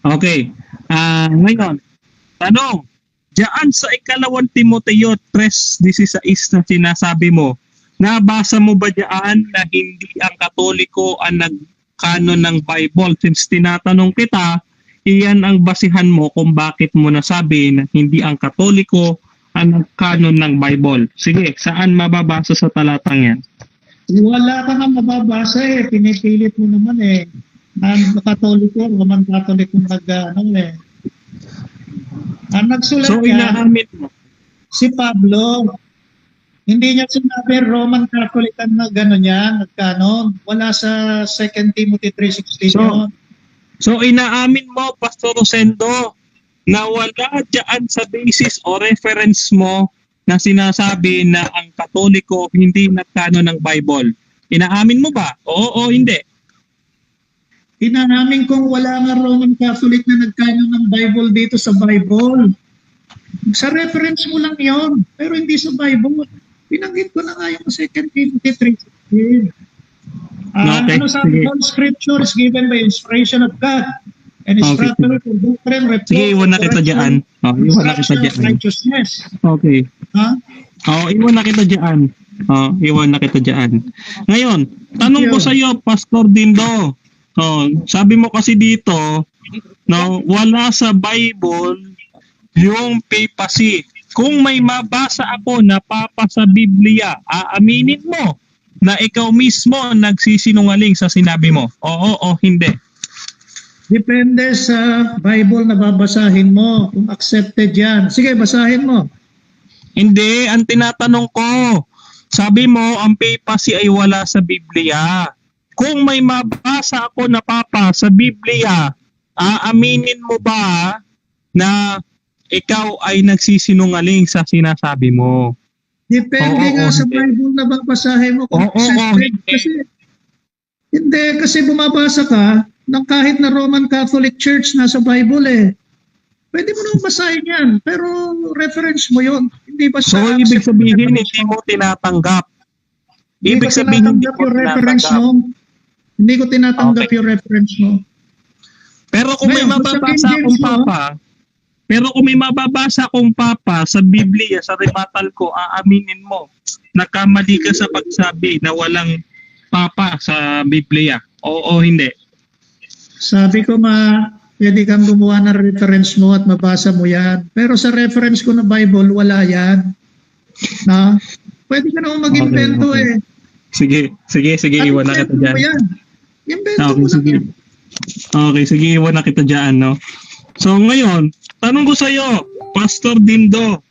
Okay. Ngayon, tanong, diyan sa 2 Timoteo 3:16 na sinasabi mo, nabasa mo ba diyan na hindi ang Katoliko ang nagkanon ng Bible? Since tinatanong kita, iyan ang basihan mo kung bakit mo nasabi na hindi ang Katoliko ang nagkanon ng Bible. Sige, saan mababasa sa talatang yan? Wala ka na mababasa eh. Pinipilit mo naman eh. Ang Katoliko, Roman Catholic yung ang nagsulat So, inaamin mo. si Pablo, hindi niya sinabi Roman Catholic ang nagkanon. Wala sa 2 Timothy 3:16 yun. So, inaamin mo, Pastor Rosendo, na wala dyan sa basis o reference mo na sinasabi na ang Katoliko hindi nagkano ng Bible. Inaamin mo ba? Oo o hindi? Inaamin kong wala nga Roman Catholic na nagkano ng Bible dito sa Bible. Sa reference mo lang yon, pero hindi sa Bible. Pinanggit ko na nga yung 2 Timothy 3:16. Okay, Ano sabi, sige. all scripture is given by inspiration of God and is Okay. profitable for doctrine, reproof, Sige, iwan na kita dyan. Iwan na kita instruction of dyan. righteousness. Okay. Ha? Iwan na kita dyan. Iwan na kita dyan. Ngayon, tanong ko sa iyo, Pastor Dindo. Sabi mo kasi dito, no, wala sa Bible yung papacy. Kung may mabasa ako na papa sa Biblia, aaminin mo na ikaw mismo nagsisinungaling sa sinabi mo. Oo o hindi. Depende sa Bible na babasahin mo, kung accepted yan. Sige, basahin mo. Hindi, ang tinatanong ko, sabi mo ang papacy ay wala sa Biblia. Kung may mabasa ako na papa sa Biblia, aaminin mo ba na ikaw ay nagsisinungaling sa sinasabi mo? Depende Oo, nga sa hindi. Bible na babasahin mo kung Oo, accepted. hindi. Kasi bumabasa ka ng kahit na Roman Catholic Church nasa Bible eh. Pwede mo naman basahin yan, pero reference mo yon. Hindi ba So, ibig sabihin, hindi mo tinatanggap. Ibig sabihin, hindi tinatanggap mo yung reference tinatanggap. mo. Hindi ko tinatanggap Okay. yung reference mo. Pero kung may Ngayon, mababasa sabihin akong mo, papa, sa Biblia, sa rebuttal ko, aaminin mo, nakamali ka sa pagsabi na walang papa sa Biblia. Oo, hindi. Sabi ko pwede kang gumawa ng reference mo at mabasa mo yan. Pero sa reference ko na Bible, wala yan. Na? Pwede ka naman mag-invento Okay. Sige, iwan na kita Invento dyan. mo yan. Invento Okay, mo lang sige. yan. Okay, sige, iwan na kita dyan, no? So, ngayon, tanong ko sa'yo, Pastor Dindo,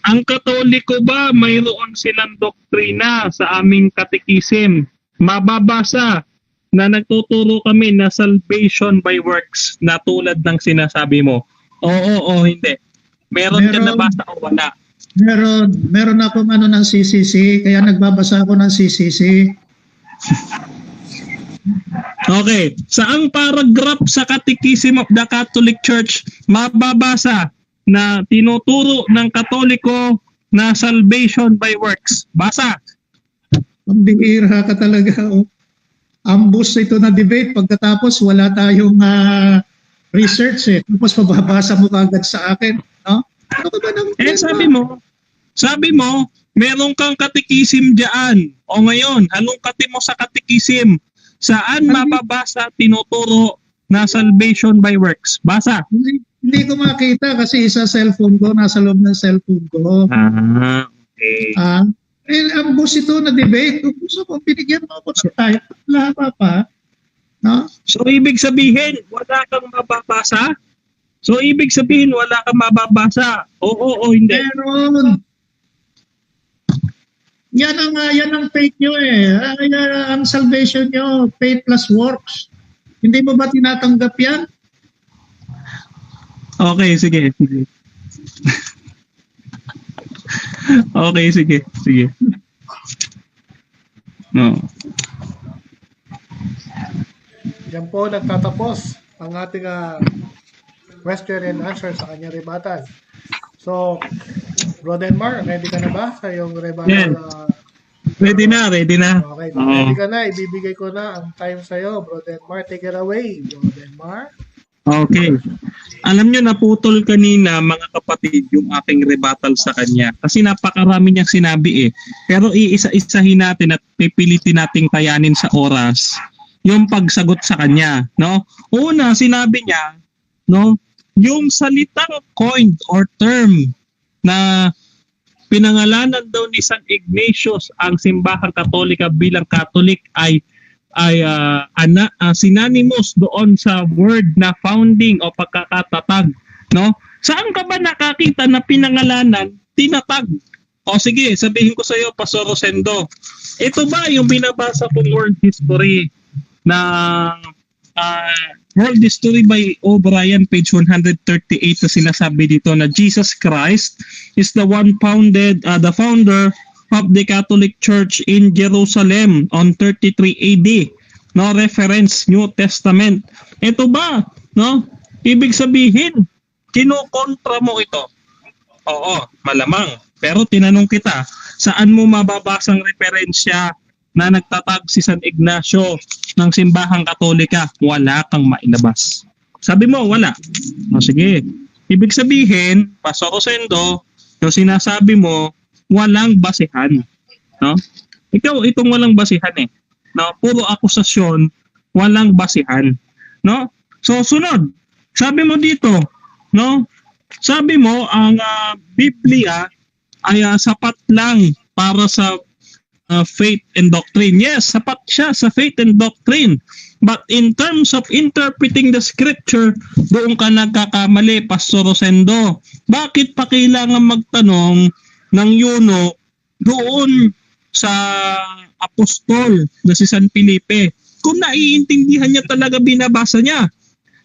ang Katoliko ba mayroon silang doktrina sa aming katekism? Mababasa na nagtuturo kami na salvation by works na tulad ng sinasabi mo. Oo o hindi. Meron ka Meron. nabasa o wala? Meron akong ng CCC, kaya nagbabasa ako ng CCC. Okay. Saang paragraph sa Catechism of the Catholic Church mababasa na tinuturo ng Katoliko na salvation by works? Basa. Ang bihira ka talaga. Oh. Ambus ito na debate. Pagkatapos wala tayong research eh. Tapos mababasa mo kagad sa akin. No? Ano ka ba ng Sabi mo, meron kang katikisim dyan. O ngayon, halongkatin mo sa katikisim. Saan mababasa tinuturo na salvation by works? Basa. Hindi ko makita kasi isa cellphone ko, nasa loob ng cellphone ko. Okay. Ang bus ito na debate. Kung gusto kong binigyan mo ako ng tayo, wala pa. No? So, ibig sabihin, wala kang mababasa? Oo o hindi. Meron. Yan ang faith nyo eh. Ang salvation nyo, faith plus works. Hindi mo ba tinatanggap yan? Okay, sige. Okay, sige. No. Yan po nagtatapos ang ating question and answer sa kanyang rebuttal. So, Brother Mar, ready ka na ba sa iyong rebuttal? Yeah. Ready na. Okay, Oo. ready ka na. Ibibigay ko na ang time sa iyo, Brother Mar. Take it away, Brother Mar. Okay. Alam nyo, naputol kanina mga kapatid yung aking rebuttal sa kanya. Kasi napakarami niyang sinabi eh. Pero iisa-isahin natin at pipilitin nating kayanin sa oras yung pagsagot sa kanya. No? Una, sinabi niya, no, yung salitang coined or term na pinangalanan daw ni San Ignatius ang Simbahang Katolika bilang Catholic ay synonymous doon sa word na founding o pagkakatatag, no? Saan ka ba nakakita na pinangalanan tinatag? O sige, sabihin ko sa iyo, Pastor Rosendo, ito ba yung binabasa kong world history ng World History by O'Brien, page 138, na sinasabi dito na Jesus Christ is the the founder of the Catholic Church in Jerusalem on 33 AD. No reference, New Testament. Ito ba, no? Ibig sabihin, kinukontra mo ito. Oo, malamang. Pero tinanong kita, saan mo mababasang referensya na nagtatag si San Ignacio ng Simbahang Katolika? Wala kang mailabas. Sabi mo, wala. O sige. Ibig sabihin, Pastor Rosendo, yung sinasabi mo, walang basihan. No? Ikaw, itong walang basihan eh. No? Puro akusasyon, walang basihan. No? So, sunod. Sabi mo dito, no? Sabi mo, ang Biblia ay sapat lang para sa faith and doctrine. Yes, sapat siya sa faith and doctrine. But in terms of interpreting the scripture, doon ka nagkakamali, Pastor Rosendo. Bakit pa kailangan magtanong ng eunuch doon sa apostol na si San Felipe? Kung naiintindihan niya talaga binabasa niya.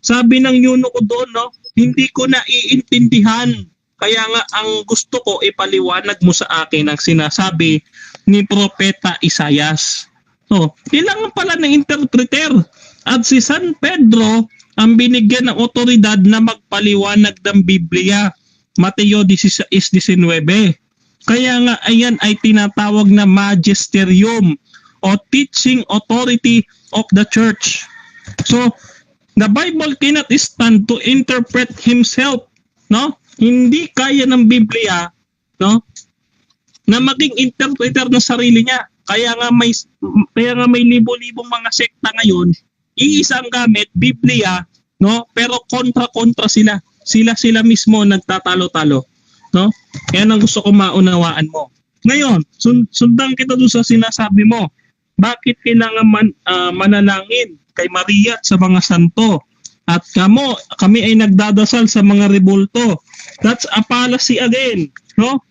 Sabi ng eunuch doon, no, hindi ko naiintindihan. Kaya nga ang gusto ko ipaliwanag mo sa akin ang sinasabi ni Propeta Isaias. So, kailangan pala ng interpreter. At si San Pedro ang binigyan ng otoridad na magpaliwanag ng Biblia. Mateo 16:19. Kaya nga ayan ay tinatawag na magisterium o teaching authority of the church. So, the Bible cannot stand to interpret himself, no? Hindi kaya ng Biblia, no, na maging interpreter ng sarili niya. Kaya nga may libo-libong mga sekta ngayon, iisang gamit Biblia, no, pero kontra sila. Sila mismo nagtatalo-talo, no? Kaya ang gusto ko maunawaan mo. Ngayon, sundan kita doon sa sinasabi mo. Bakit kailangan manalangin kay Maria at sa mga santo? At kami ay nagdadasal sa mga rebulto. That's a fallacy again, no?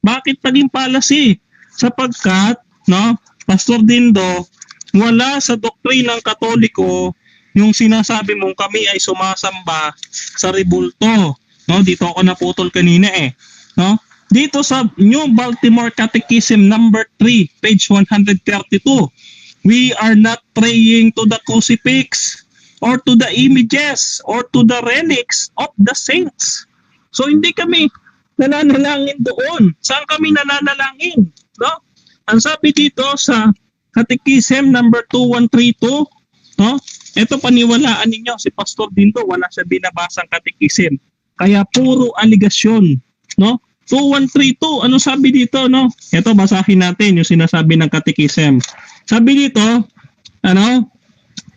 Bakit naging fallacy? Sapagkat, no, Pastor Dindo, wala sa doktrinang Katoliko yung sinasabi mong kami ay sumasamba sa rebulto. No, dito ako naputol kanina eh, no? Dito sa New Baltimore Catechism number 3, page 132. We are not praying to the crucifix or to the images or to the relics of the saints. So hindi kami nananalangin doon. Saan kami nananalangin? No? Ang sabi dito sa Catechism number 2132, no? Ito paniwalaan ninyo, si Pastor Dindo wala siya binabasang Catechism. Kaya puro aligasyon, no? 2132, ano sabi dito, no? Ito basahin natin yung sinasabi ng Catechism. Sabi dito, ano?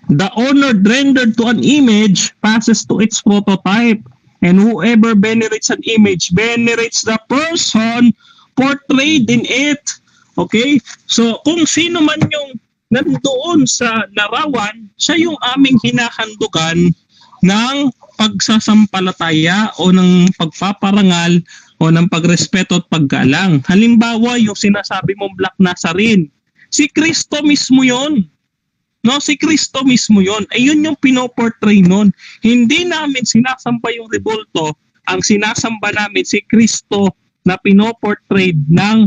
The honor rendered to an image passes to its prototype, and whoever venerates an image venerates the person portrayed in it. Okay? So, kung sino man yung nandoon sa larawan, siya yung aming hinahandugan ng pagsasampalataya o ng pagpaparangal o ng pagrespeto at paggalang. Halimbawa, yung sinasabi mong Black Nazarene, si Kristo mismo yon. No, si Kristo mismo yon. Ayun yung pinoportray nun. Hindi namin sinasamba yung rebulto. Ang sinasamba namin si Kristo na pinoportray ng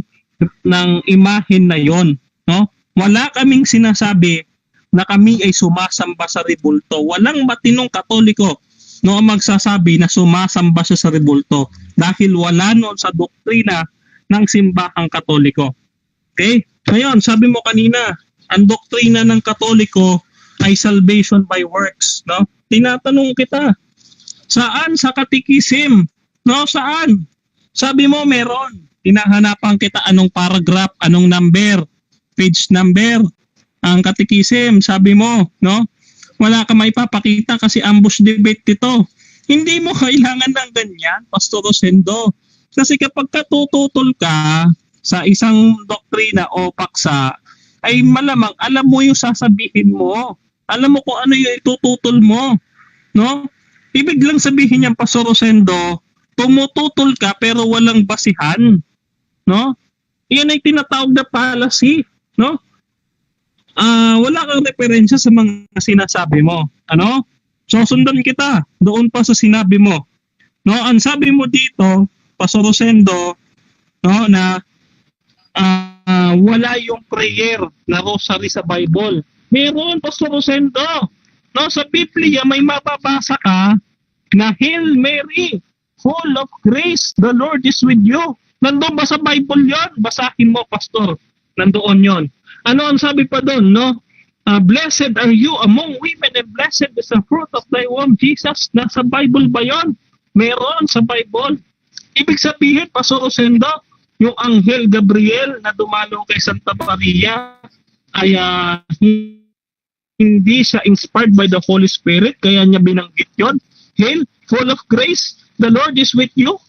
imahen na yon. No? Wala kaming sinasabi na kami ay sumasamba sa rebulto. Walang matinong Katoliko no magsasabi na sumasamba siya sa rebulto dahil wala noon sa doktrina ng simbahang Katoliko. Okay? Ngayon, sabi mo kanina, ang doktrina ng Katoliko ay salvation by works, no? Tinatanong kita, saan sa Catechism? No, saan? Sabi mo meron. Hinahanapan kita anong paragraph, anong number, page number. Ang Catechism, sabi mo, no? Wala ka maipapakita kasi ambush debate ito. Hindi mo kailangan ng ganyan, Pastor Rosendo. Kasi kapag katututol ka sa isang doktrina o paksa, ay malamang alam mo yung sasabihin mo. Alam mo kung ano yung itututol mo. No? Ibig lang sabihin niyan, Pastor Rosendo, tumututol ka pero walang basihan. No? Iyan ay tinatawag na fallacy. No? wala kang referensya sa mga sinasabi mo. Ano? So, sundan kita doon pa sa sinabi mo. No, ang sabi mo dito, Pastor Rosendo, no, na wala yung prayer na rosary sa Bible. Meron, Pastor Rosendo. No, sa Biblia may mababasa ka na Hail Mary, full of grace, the Lord is with you. Nandoon ba sa Bible yon? Basahin mo, Pastor. Nandoon yon. Ano ang sabi pa doon, no? Blessed are you among women and blessed is the fruit of thy womb, Jesus. Nasa Bible ba yon? Meron sa Bible. Ibig sabihin, Pastor Rosendo, yung Anghel Gabriel na dumalo kay Santa Maria ay hindi siya inspired by the Holy Spirit, kaya niya binanggit yon. Hail, full of grace, the Lord is with you.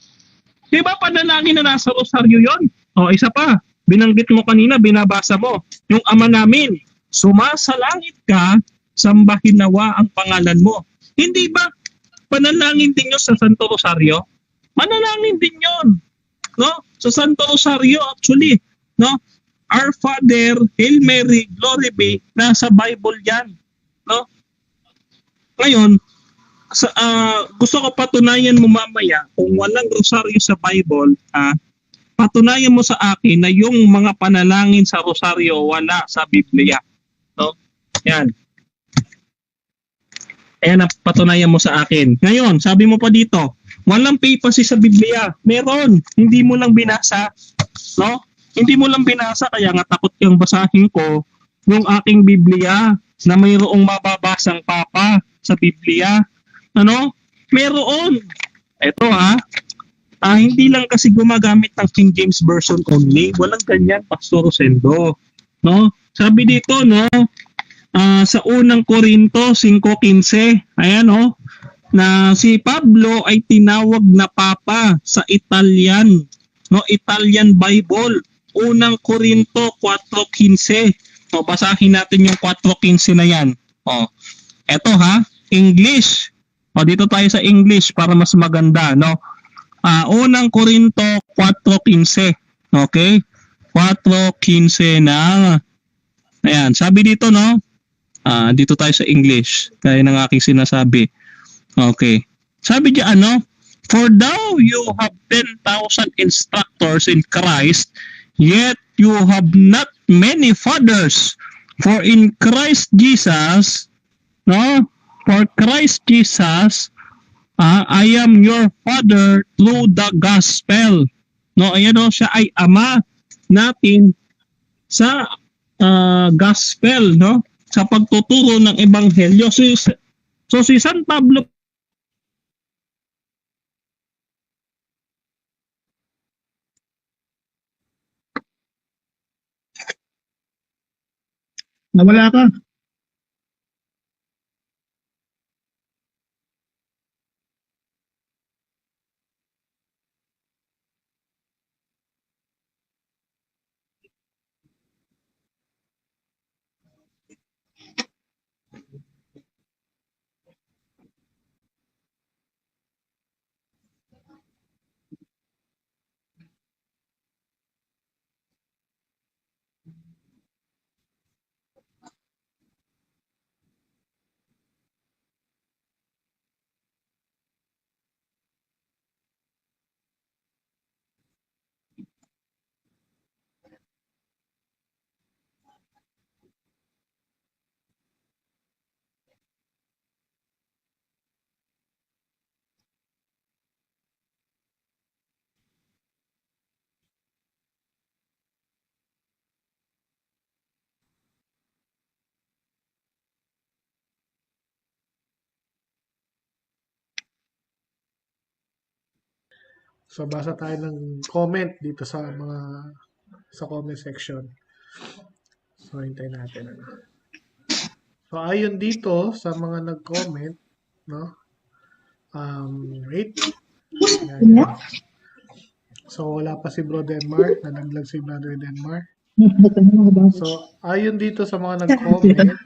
Di ba panalangin na nasa rosaryo yon? O, isa pa, binanggit mo kanina, binabasa mo, yung Ama namin, sumasalangit ka, sambahin nawa ang pangalan mo. Hindi ba panalangin din yun sa Santo Rosario? Manalangin din yon, no? Sa Santo Rosario actually, no? Our Father, Hail Mary, Glory be, nasa Bible yan, no? Ngayon, gusto ko patunayan mo mamaya kung walang rosaryo sa Bible, patunayan mo sa akin na yung mga panalangin sa rosaryo wala sa Biblia, no? Yan. Ayan, patunayan mo sa akin. Ngayon, sabi mo pa dito, walang papacy sa Biblia. Meron. Hindi mo lang binasa. No? Hindi mo lang binasa, kaya nga takot kang basahin ko yung aking Biblia na mayroong mababasang papa sa Biblia. Ano? Meron. Ito hindi lang kasi gumagamit ng King James Version only. Walang ganyan, Pastor Rosendo. No? Sabi dito, no? Sa unang Korinto 5:15, ayan na si Pablo ay tinawag na papa sa Italian, no, Italian Bible, unang Korinto 4:15. So basahin natin yung 4:15 na yan. Eto English. Dito tayo sa English para mas maganda, no. Unang Korinto 4:15. Okay? 4:15 na. Ayan, sabi dito, no. Dito tayo sa English, kaya ng aking sinasabi. Okay. Sabi diyan, for though you have 10,000 instructors in Christ, yet you have not many fathers. For in Christ Jesus, no? For Christ Jesus, I am your father through the gospel. No, ayan siya ay ama natin sa gospel, no? Sa pagtuturo ng ebanghelyo. So si San Pablo Nawala ka. So basa tayo ng comment dito sa comment section. So hintayin natin. So ayon dito sa mga nag-comment, no? Wait. Yan. So wala pa si Bro Denmark, nalaglag si Brother Denmark. So ayon dito sa mga nag-comment,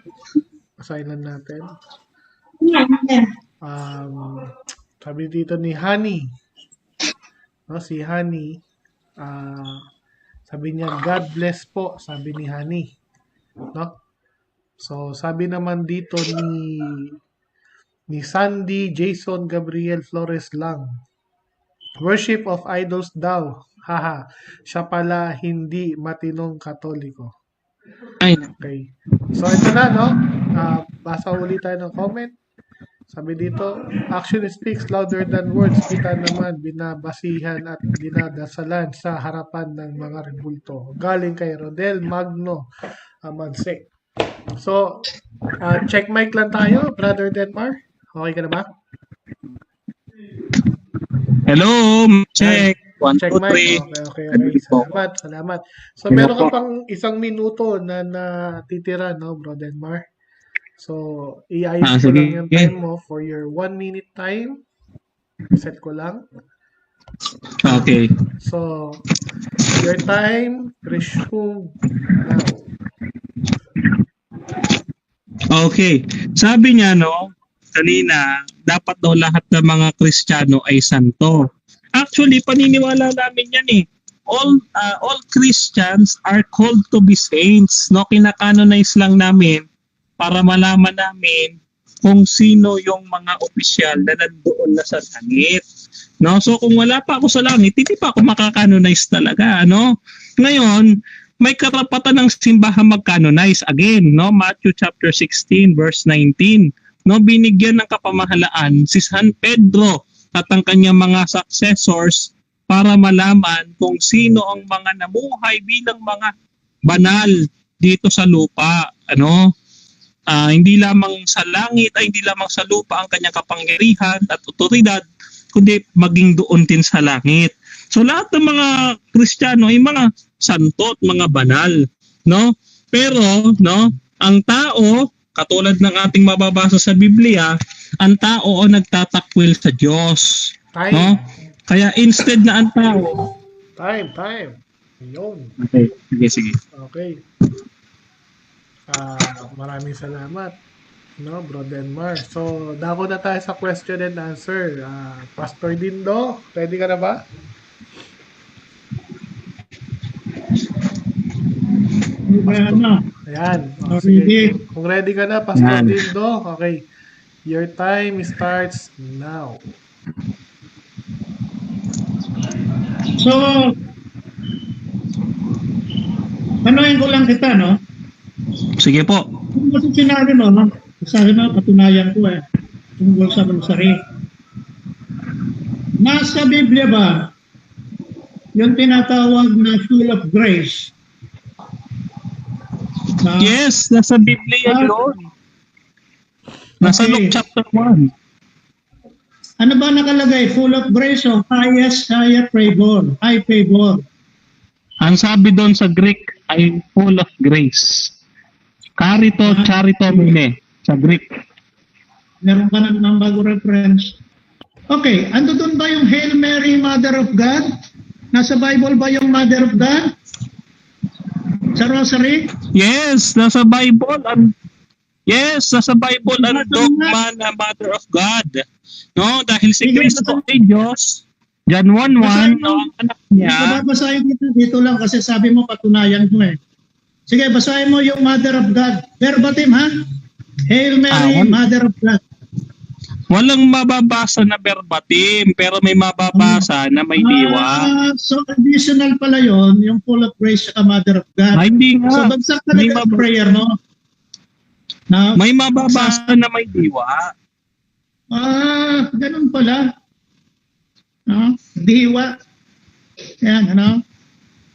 basahin lang natin. Sabi dito ni Honey, no, si Honey, sabi niya, God bless po, sabi ni Honey, no? So, sabi naman dito ni Sandy Jason Gabriel Flores lang. Worship of idols daw. Haha. Siya pala hindi matinong Katoliko. Ay, Okay. So, ito na, no? Basa ulit tayo ng comment. Sabi dito, action speaks louder than words. Kita naman, binabasihan at dinadasalan sa harapan ng mga rebulto. Galing kay Rodel Magno Amansek. So, check mic lang tayo, Brother Denmar. Okay ka na ba? hello, check. 1, Check 2, mic. 3. Okay. Salamat. So, meron ka pang 1 minuto na natitira, no, Bro Denmar? So, iayos ko lang yung time mo for your 1 minute time. Set ko lang. Okay. So, your time resume now. Okay. Sabi niya, no, kanina, dapat daw lahat ng mga Kristiyano ay santo. Actually, paniniwala namin yan eh. All Christians are called to be saints. No, kinakanonize lang namin para malaman namin kung sino yung mga opisyal na nandoon na sa langit. No? So kung wala pa ako sa langit, hindi pa ako makakanonize talaga. No? Ngayon, may karapatan ng simbahan mag-canonize. Again, no? Matthew chapter 16 verse 19. No? Binigyan ng kapamahalaan si San Pedro at ang kanyang mga successors para malaman kung sino ang mga namuhay bilang mga banal dito sa lupa. Ano? Hindi lamang sa langit ay hindi lamang sa lupa ang kanyang kapangyarihan at otoridad, kundi maging doon din sa langit. So lahat ng mga Kristiyano ay mga santo at mga banal, no? Pero, no, ang tao, katulad ng ating mababasa sa Biblia, ang tao ay nagtatakwil sa Diyos. Time. No? Kaya instead na ang tao, Time. Yun. okay, sige. Okay. Maraming salamat, no, Bro Denmar. So, dako na tayo sa question and answer. Pastor Dindo, ready ka na ba? Ayan. Sige. Kung ready ka na, Pastor Yan. Dindo, okay. Your time starts now. So, tanungin ko lang kita, no? Sige po. Kung kasi sinabi mo, no? Sabi mo, patunayan ko tungkol sa rosary. Nasa Biblia ba yung tinatawag na full of grace? Yes, nasa Biblia yun. Nasa Okay. Luke chapter 1. Ano ba nakalagay? Full of grace o highest, higher favor? High favor. Ang sabi doon sa Greek ay full of grace. Karito, charito, mine. Sa Greek. Meron ka ng bago reference. Okay, ando doon ba yung Hail Mary, Mother of God? Nasa Bible ba yung Mother of God? Sa Rosary? Yes, nasa Bible. Nasa Bible ang dogma na Mother of God. No, dahil si Sige, Kristo ay Diyos. John 1:1, no, ang anak niya. Basahin dito lang kasi sabi mo patunayan mo Sige, basahin mo yung Mother of God. Verbatim, ha? Hail Mary, Mother of God. Walang mababasa na verbatim, pero may mababasa na may diwa. So, additional pala yon yung full of grace sa Mother of God. Ay, hindi nga. So, bagsak talaga ang prayer, no? Na, May mababasa na may diwa. ganun pala. No? Diwa. Yan, ano?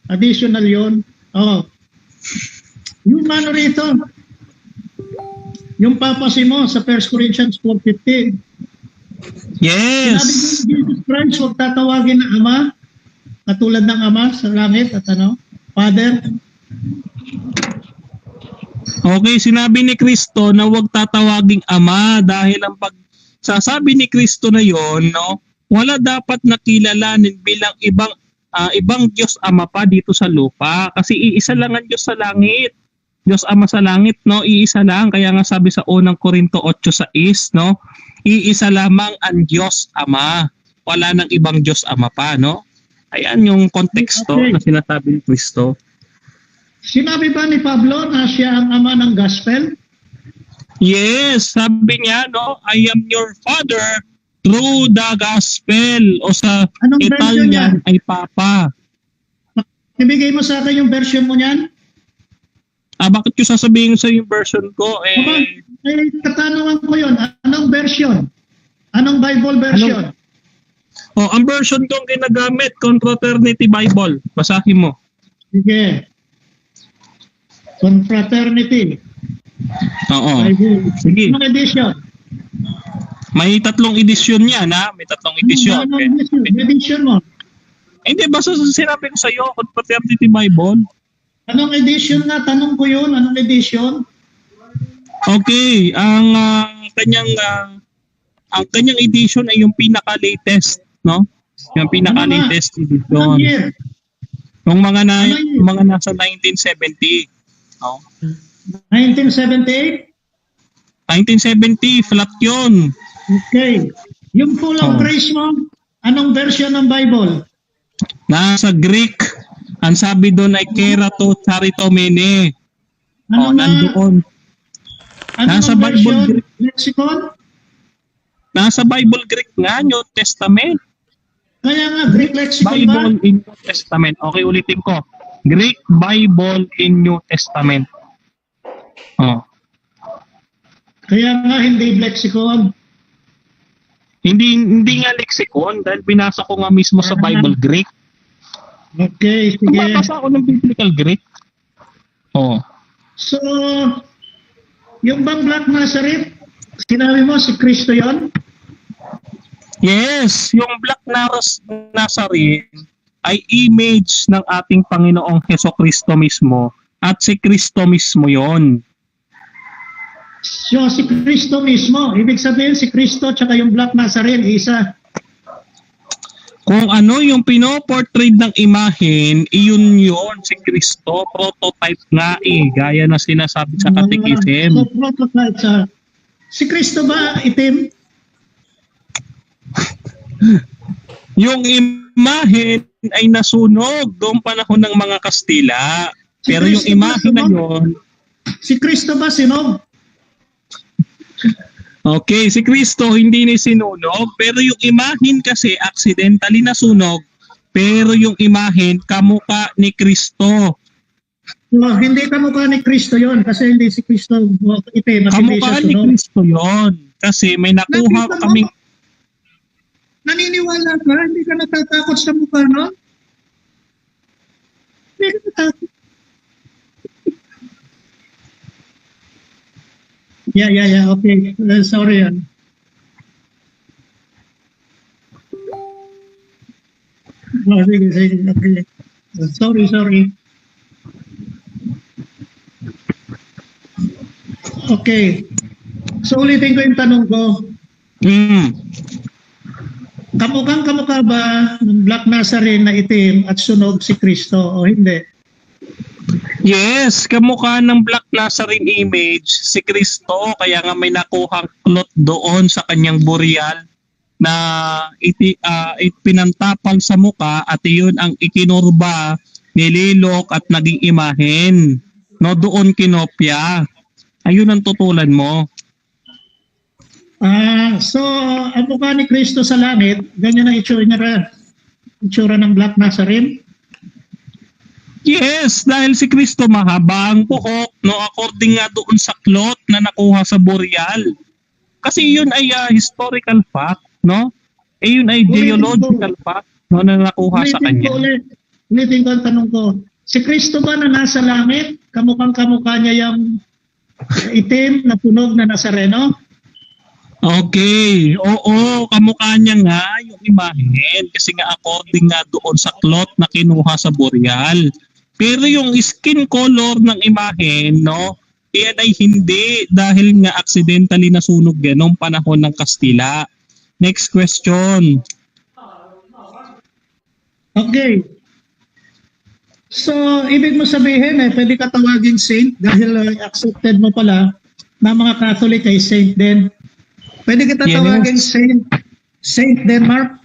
Additional yon. Yung ano rito, yung papasi mo sa 1 Corinthians 4:15. Yes. Sinabi ni Jesus Christ, huwag tatawagin na Ama, katulad ng Ama sa langit at Father. Okay, sinabi ni Kristo na huwag tatawaging Ama dahil ang pagsasabi ni Kristo na yon, no, wala dapat nakilalanin bilang ibang Diyos Ama pa dito sa lupa kasi iisa lang ang Diyos sa langit. Diyos Ama sa langit, no, iisa lang. Kaya nga sabi sa unang Korinto 8:6, no, iisa lamang ang Diyos Ama. Wala nang ibang Diyos Ama pa, no? Ayan yung konteksto na sinasabi ni Kristo. Sinabi ba ni Pablo na siya ang Ama ng Gospel? Yes, sabi niya, no, I am your father through the gospel. O sa Anong version Italian niya? ay Papa. Ibigay mo sa akin yung version mo niyan. Bakit ko sasabihin sa yung version ko? Aba, katanungan ko yun. Anong version? Anong Bible version? Ang version kong ginagamit, Confraternity Bible. Basahin mo. Sige. Confraternity. Oo. Bible. Sige. Anong edition? May 3 edisyon yan, ha? May 3 edisyon. Anong edition mo? Hindi, basta sinabi ko sa iyo, Confraternity Bible. Anong edition nga? Tanong ko yun. Anong edition? Okay, ang kanyang edition ay yung pinaka-latest, no? Yung pinaka-latest edition. Anong year? Yung mga nasa 1970. No? 1978? 1970, flat yun. Okay. Yung full of grace mo, anong version ng Bible? Nasa Greek. Ang sabi doon ay kerato charitomene. Nandoon. Nasa Anong Bible version? Greek. Lexicon? Nasa Bible Greek nga, New Testament. Kaya nga, Greek lexicon ba? Bible in New Testament. Okay, ulitin ko. Greek Bible in New Testament. Kaya nga, hindi lexicon. Hindi nga lexicon dahil binasa ko nga mismo sa Bible Greek. Okay, sige. Babasa ako ng Biblical Greek. So, yung bang Black Nazareth, sinabi mo si Kristo yon? Yes, yung Black Nazarene ay image ng ating Panginoong Hesukristo mismo at si Kristo mismo yon. So, si Kristo mismo. Ibig sabihin si Kristo tsaka yung Black Nazarene, isa. Kung ano yung pinoportray ng imahen, iyon yun, si Kristo, prototype nga gaya na sinasabi sa Katekism. So, prototype sa... Si Kristo ba itim? Yung imahen ay nasunog doong panahon ng mga Kastila. Pero yung imahen na yun... Si Kristo ba sinog? Okay, si Kristo hindi ni sinunog, pero yung imahen kasi accidentally nasunog, pero yung imahen kamukha ni Kristo. No, hindi kamukha ni Kristo yon kasi hindi si Kristo itim. Kamukha ni Kristo yon kasi may nakuha kaming... Naniniwala ka? Hindi ka natatakot sa mukha, no? Hindi ka natatakot. Yeah. Okay. Sorry. Sige. Okay. Sorry. Okay. So ulitin ko yung tanong ko. Kamukha ba ng Black Nazarene na itim at sunog si Kristo o hindi? Yes, kamukha ng Black Nazarene image si Kristo, kaya nga may nakuhang cloth doon sa kanyang burial na pinantapal sa muka at iyon ang ikinurba, nililok at naging imahen. No, doon kinopya. Ayun ang tutulan mo. So, ang mukha ni Kristo sa langit, ganyan ang itsura ng Black Nazarene? Yes, dahil si Kristo mahaba ang buhok, no, according nga doon sa cloth na nakuha sa burial. Kasi yun ay historical fact, no? Yun ay geological fact, no, na nakuha sa kanya. Ulitin ko ang tanong ko. Si Kristo ba na nasa langit, kamukha niya yung itim na tunog na Nazareno? Okay, oo, kamukha niya nga yung imahen kasi nga according nga doon sa cloth na kinuha sa burial. Pero yung skin color ng imahen, no, yan ay hindi dahil nga accidentally nasunog yan noong panahon ng Kastila. Next question. Okay. So, ibig mo sabihin, pwede ka tawagin saint dahil accepted mo pala na mga Catholic ay saint din. Pwede kita tawagin Saint Denmark?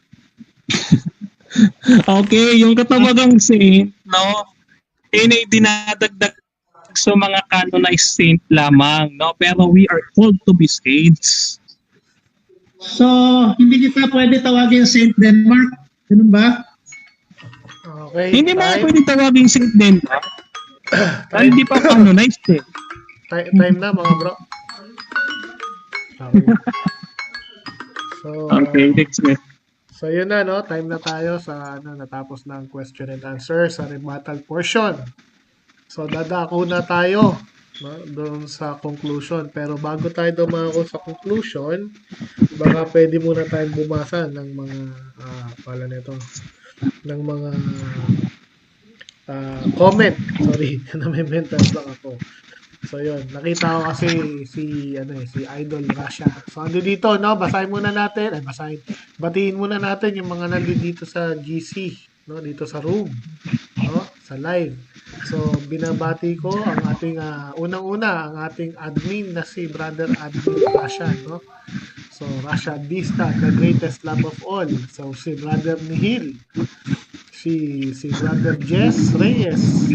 Okay, yung katawagang saint, no, yun ay dinadagdag So mga canonized saint lamang, no? Pero we are called to be saints. So, hindi kita pwede tawagin Saint Denmark. Ganun ba? Okay, Hindi mo time, pwede tawagin saint din. Dahil hindi pa canonized eh. time na mga bro. Okay. So, Okay, next question. so yun na, no? Time na tayo sa natapos na ang question and answer sa rebuttal portion. So dadako na tayo, no, doon sa conclusion. Pero bago tayo dumako sa conclusion, baka pwede muna tayong bumasa ng mga pala nito, ng mga comment. Sorry, na-mental lang ako. So yun, nakita ko kasi si Idol Russia. So ando dito, no, basahin muna natin, batiin muna natin yung mga nandito sa GC, no, dito sa room, no, sa live. So binabati ko ang ating unang-una ang ating admin na si Brother Admin Russia, no. So Russia Vista, the greatest love of all. So si Brother Nihil, si Brother Jess Reyes,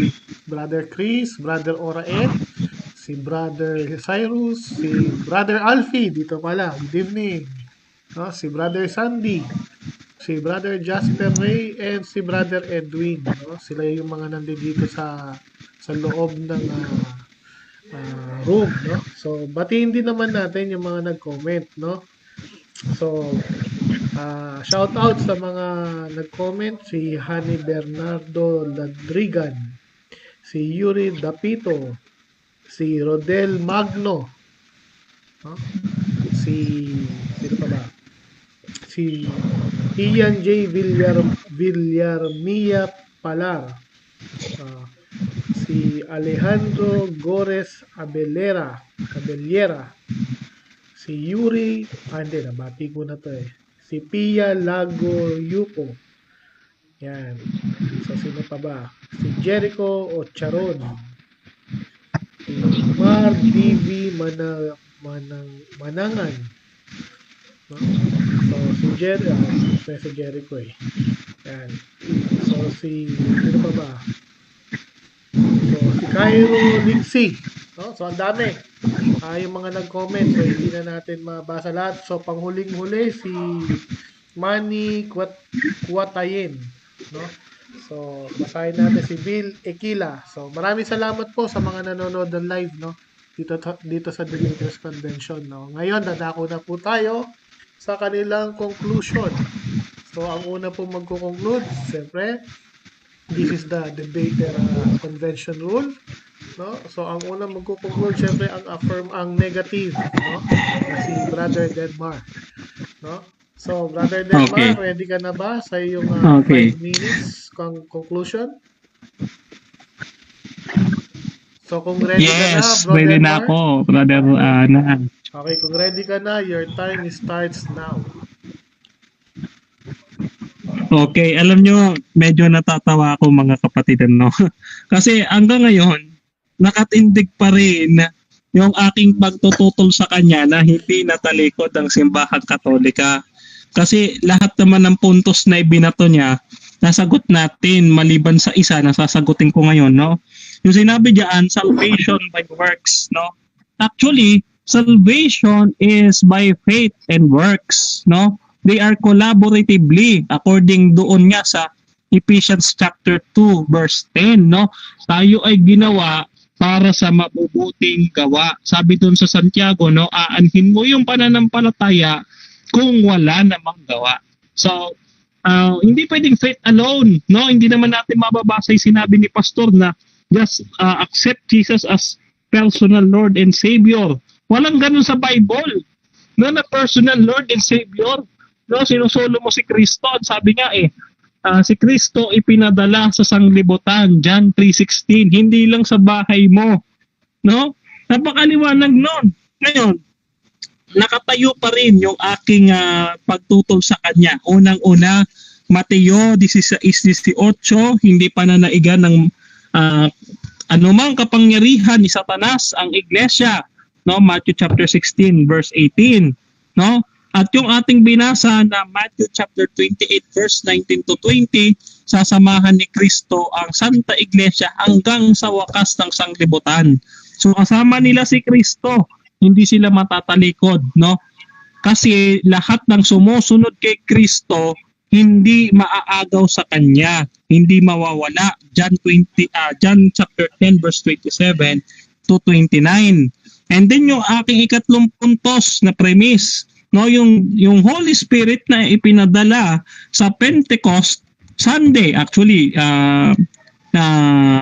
Brother Chris, Brother Oraed, si Brother Cyrus, si Brother Alfie, dito pala, good evening. No, si Brother Sandy, si Brother Jasper Ray, and si Brother Edwin. No? Sila yung mga nandito sa loob ng room. No? So, batiin din naman natin yung mga nag-comment. No? So, shout out sa mga nag-comment, si Hani Bernardo Ladrigan, si Yuri Dapito, si Rodel Magno, no? Sino pa ba? Si Ian J. Villarmia Palar, si Alejandro Gores Abellera, si Yuri, nabati ko na to eh. Si Pia Lago Yuko. Yan. So, sino pa ba? Si Jericho Ocharon. Si Mar DV Manangan. No? So, si Jericho eh. Yan. So, sino pa ba? So, si Cairo Lixie. No? So, ang dami. Yung mga nag-comment. So, hindi na natin mabasa lahat. So, panghuling-huli, si Manny Kuwatayin. No? So, basahin natin si Bill Ekila. So, maraming salamat po sa mga nanonood ng live, no? Dito sa Debaters Convention, no? Ngayon, dadako na po tayo sa kanilang conclusion. So, ang una po magko-conclude, siyempre, this is the Debater Convention rule, no? So, ang una magko-conclude, siyempre, ang negative, no? Si Brother Denmark, no? So, Brother Denmark, Okay. ready ka na ba sa iyong Okay. 5 minutes conclusion? So, kung ready ka na, Yes, Bro ready na Denmark? ako, Brother Ana. Okay, kung ready ka na, your time starts now. Okay, alam nyo, medyo natatawa ako mga kapatid, no? Kasi hanggang ngayon, nakatindig pa rin yung aking pagtututol sa kanya na hindi natalikod ang simbahang katolika. Kasi lahat naman ng puntos na ibinato niya, nasagot natin maliban sa isa na sasagutin ko ngayon, no? Yung sinabi diyan, salvation by works, no? Actually, salvation is by faith and works, no? They are collaboratively according doon nga sa Ephesians chapter 2 verse 10, no? Tayo ay ginawa para sa mabubuting gawa. Sabi doon sa Santiago, no, aanhin mo yung pananampalataya kung wala namang gawa. So, hindi pwedeng faith alone, no? Hindi naman natin mababasa yung sinabi ni Pastor na just accept Jesus as personal Lord and Savior. Walang ganun sa Bible. No, na personal Lord and Savior. No, sinusolo mo si Kristo. Sabi nga si Kristo ipinadala sa sanglibutan, John 3:16. Hindi lang sa bahay mo. No? Napakaliwanag nun. Ngayon, nakatayo pa rin yung aking pagtutol sa kanya. Unang-una, Mateo 16:18, hindi pa nanaigan ng anumang kapangyarihan ni Satanas ang iglesia. No? Matthew chapter 16 verse 18. No? At yung ating binasa na Matthew chapter 28 verse 19 to 20, sasamahan ni Kristo ang Santa Iglesia hanggang sa wakas ng sanglibutan. So kasama nila si Kristo, hindi sila matatalikod, no? Kasi lahat ng sumusunod kay Kristo hindi maaagaw sa kanya, hindi mawawala. John chapter 10 verse 27 to 29. And then yung aking ikatlong puntos na premise, no, yung Holy Spirit na ipinadala sa Pentecost Sunday, actually na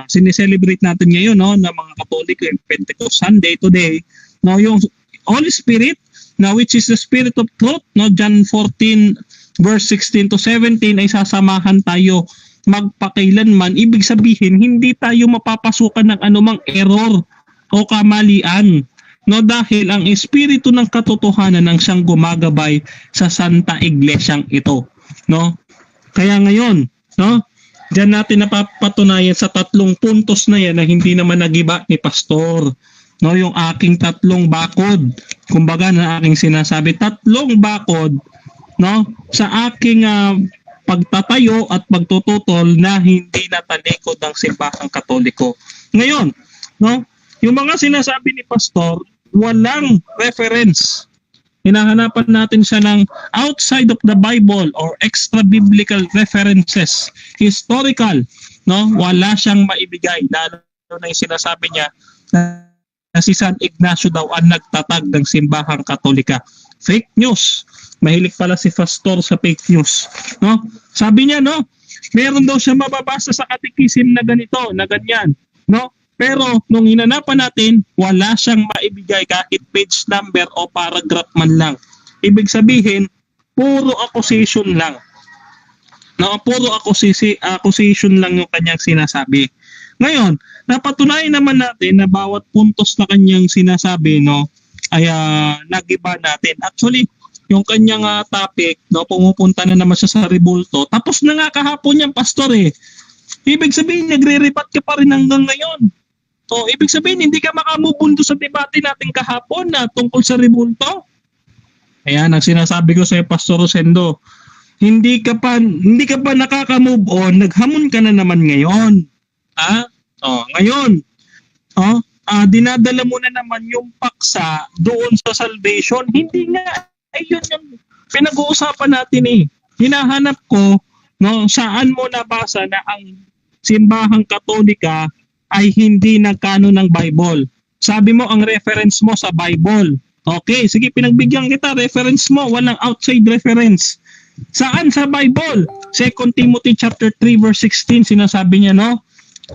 sineselebrate natin ngayon, no, na mga Katoliko, yung Pentecost Sunday today, no, yung Holy Spirit na which is the Spirit of truth, no, John 14 verse 16 to 17 ay sasamahan tayo magpakailanman. Ibig sabihin hindi tayo mapapasukan ng anumang error o kamalian, no, dahil ang espiritu ng katotohanan ang siyang gumagabay sa Santa Iglesyang ito, no? Kaya ngayon, no, diyan natin napapatunayan sa tatlong puntos na yan na hindi naman nagiba ni pastor, no, yung aking tatlong bakod. Kumbaga na aking sinasabi, tatlong bakod, no, sa aking pagtatayo at pagtututol na hindi natalikod ng simbahang Katoliko. Ngayon, no, yung mga sinasabi ni pastor, walang reference. Hinahanapan natin siya ng outside of the Bible or extra biblical references, historical, no? Wala siyang maibigay, lalo na yung sinasabi niya na si San Ignacio daw ang nagtatag ng simbahang Katolika. Fake news. Mahilig pala si pastor sa fake news, no? Sabi niya, no, meron daw siya mababasa sa katikisim na ganito, na ganyan, no? Pero nung hinanapan natin, wala siyang maibigay kahit page number o paragraph man lang. Ibig sabihin, puro accusation lang. No, puro accusation lang yung kanyang sinasabi. Ngayon, napatunayan naman natin na bawat puntos na kanyang sinasabi, no, ay nagiba natin. Actually, yung kanyang topic, no, pumupunta na naman siya sa rebulto. Tapos na nga kahapon yung pastor eh. Ibig sabihin, nagre-rebat ka pa rin hanggang ngayon. So, ibig sabihin, hindi ka makamubundo sa debate natin kahapon na tungkol sa rebulto. Ayan, ang sinasabi ko sa Pastor Rosendo, hindi ka pa nakaka-move on, naghamon ka na naman ngayon. Ngayon, dinadala mo na naman yung paksa doon sa salvation. Hindi nga, ayun yung pinag-uusapan natin eh. Hinahanap ko, no, saan mo nabasa na ang simbahang Katolika ay hindi nagkano ng Bible. Sabi mo ang reference mo sa Bible. Okay, sige, pinagbigyan kita, reference mo, walang outside reference. Saan sa Bible? 2 Timothy chapter 3 verse 16 sinasabi niya, no?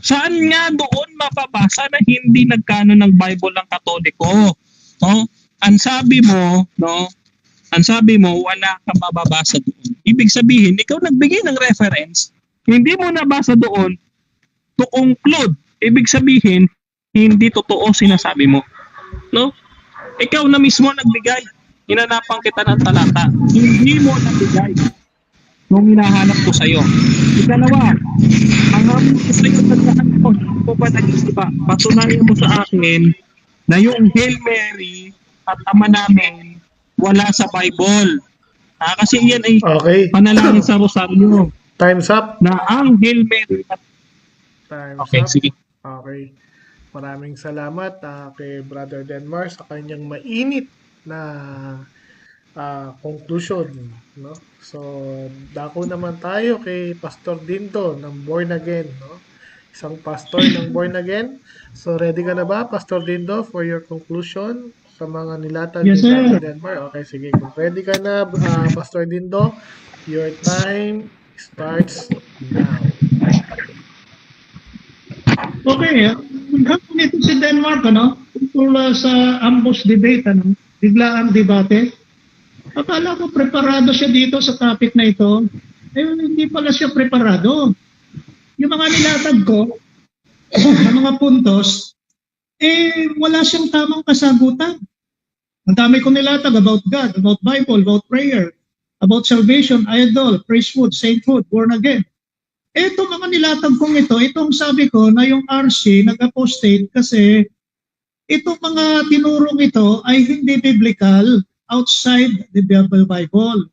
Saan nga doon mapabasa na hindi nagkano ng Bible ang Katoliko? No? Ang sabi mo, no? Ang sabi mo, wala kang mababasa doon. Ibig sabihin, ikaw nagbigay ng reference, hindi mo nabasa doon to conclude. Ibig sabihin, hindi totoo sinasabi mo. No? Ikaw na mismo nagbigay. Hinanapan kita ng talata. Hindi mo nagbigay nung hinahanap ko sa'yo. Ikalawa, ang hamon ko sa'yo, tandaan ko, kung ba nag-isipa, patunayan mo sa akin na yung Hail Mary at Ama namin wala sa Bible. Kasi iyan ay panalangin sa Rosaryo. Time's up. Na ang Hail Mary at... Time's okay, up. sige. Okay. Maraming salamat kay Brother Denmar sa kanyang mainit na conclusion, no? So, dako naman tayo kay Pastor Dindo ng Born Again, no? Isang pastor ng Born Again. So, ready ka na ba, Pastor Dindo, for your conclusion sa mga nilatag Yes, ni sir. Brother Denmar? Okay, sige. Kung ready ka na, Pastor Dindo, your time starts now. Okay, hapon ito si Denmark, ano? Tungkol sa ambush debate, ano? Biglaang debate. Akala ko preparado siya dito sa topic na ito. Hindi pala siya preparado. Yung mga nilatag ko, na mga puntos, wala siyang tamang kasagutan. Ang dami ko nilatag about God, about Bible, about prayer, about salvation, idol, priesthood, sainthood, born again. Ito mga nilatag kong itong sabi ko na yung RC nag-apostate kasi itong mga tinurong ito ay hindi biblical outside the Bible.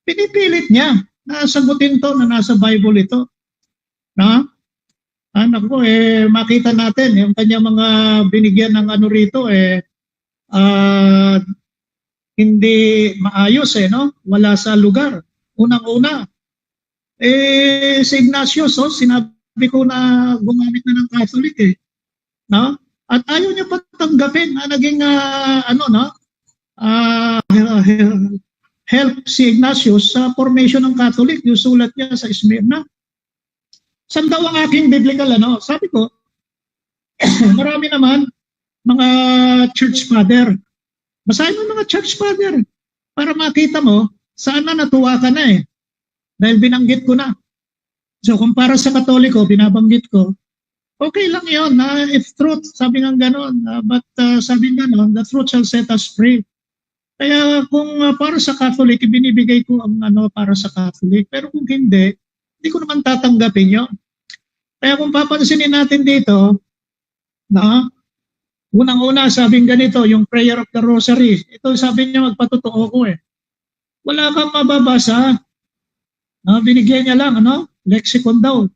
Pinipilit niya na sagutin to na nasa Bible ito. No? Anak ko, makita natin yung kanya mga binigyan ng ano rito, hindi maayos, no? Wala sa lugar. Unang-una, si Ignatius, sinabi ko na gumamit na ng Catholic, no? At ayaw niya patanggapin na naging, help si Ignatius sa formation ng Catholic, yung sulat niya sa Smyrna. Saan daw ang aking biblical, Sabi ko, marami naman mga church father. Basahin mo mga church father para makita mo saan na natuwa ka na dahil binanggit ko na. So kung para sa Katoliko, binabanggit ko, okay lang yun. If truth, sabi nga gano'n, but sabi nga gano'n, the truth shall set us free. Kaya kung para sa Catholic, binibigay ko ang para sa Catholic. Pero kung hindi ko naman tatanggapin yun. Kaya kung papansinin natin dito, unang-una sabing ganito, yung prayer of the rosary. Ito sabi niya magpatotoo ko Wala kang mababasa. Binigyan niya lang, lexicon daw.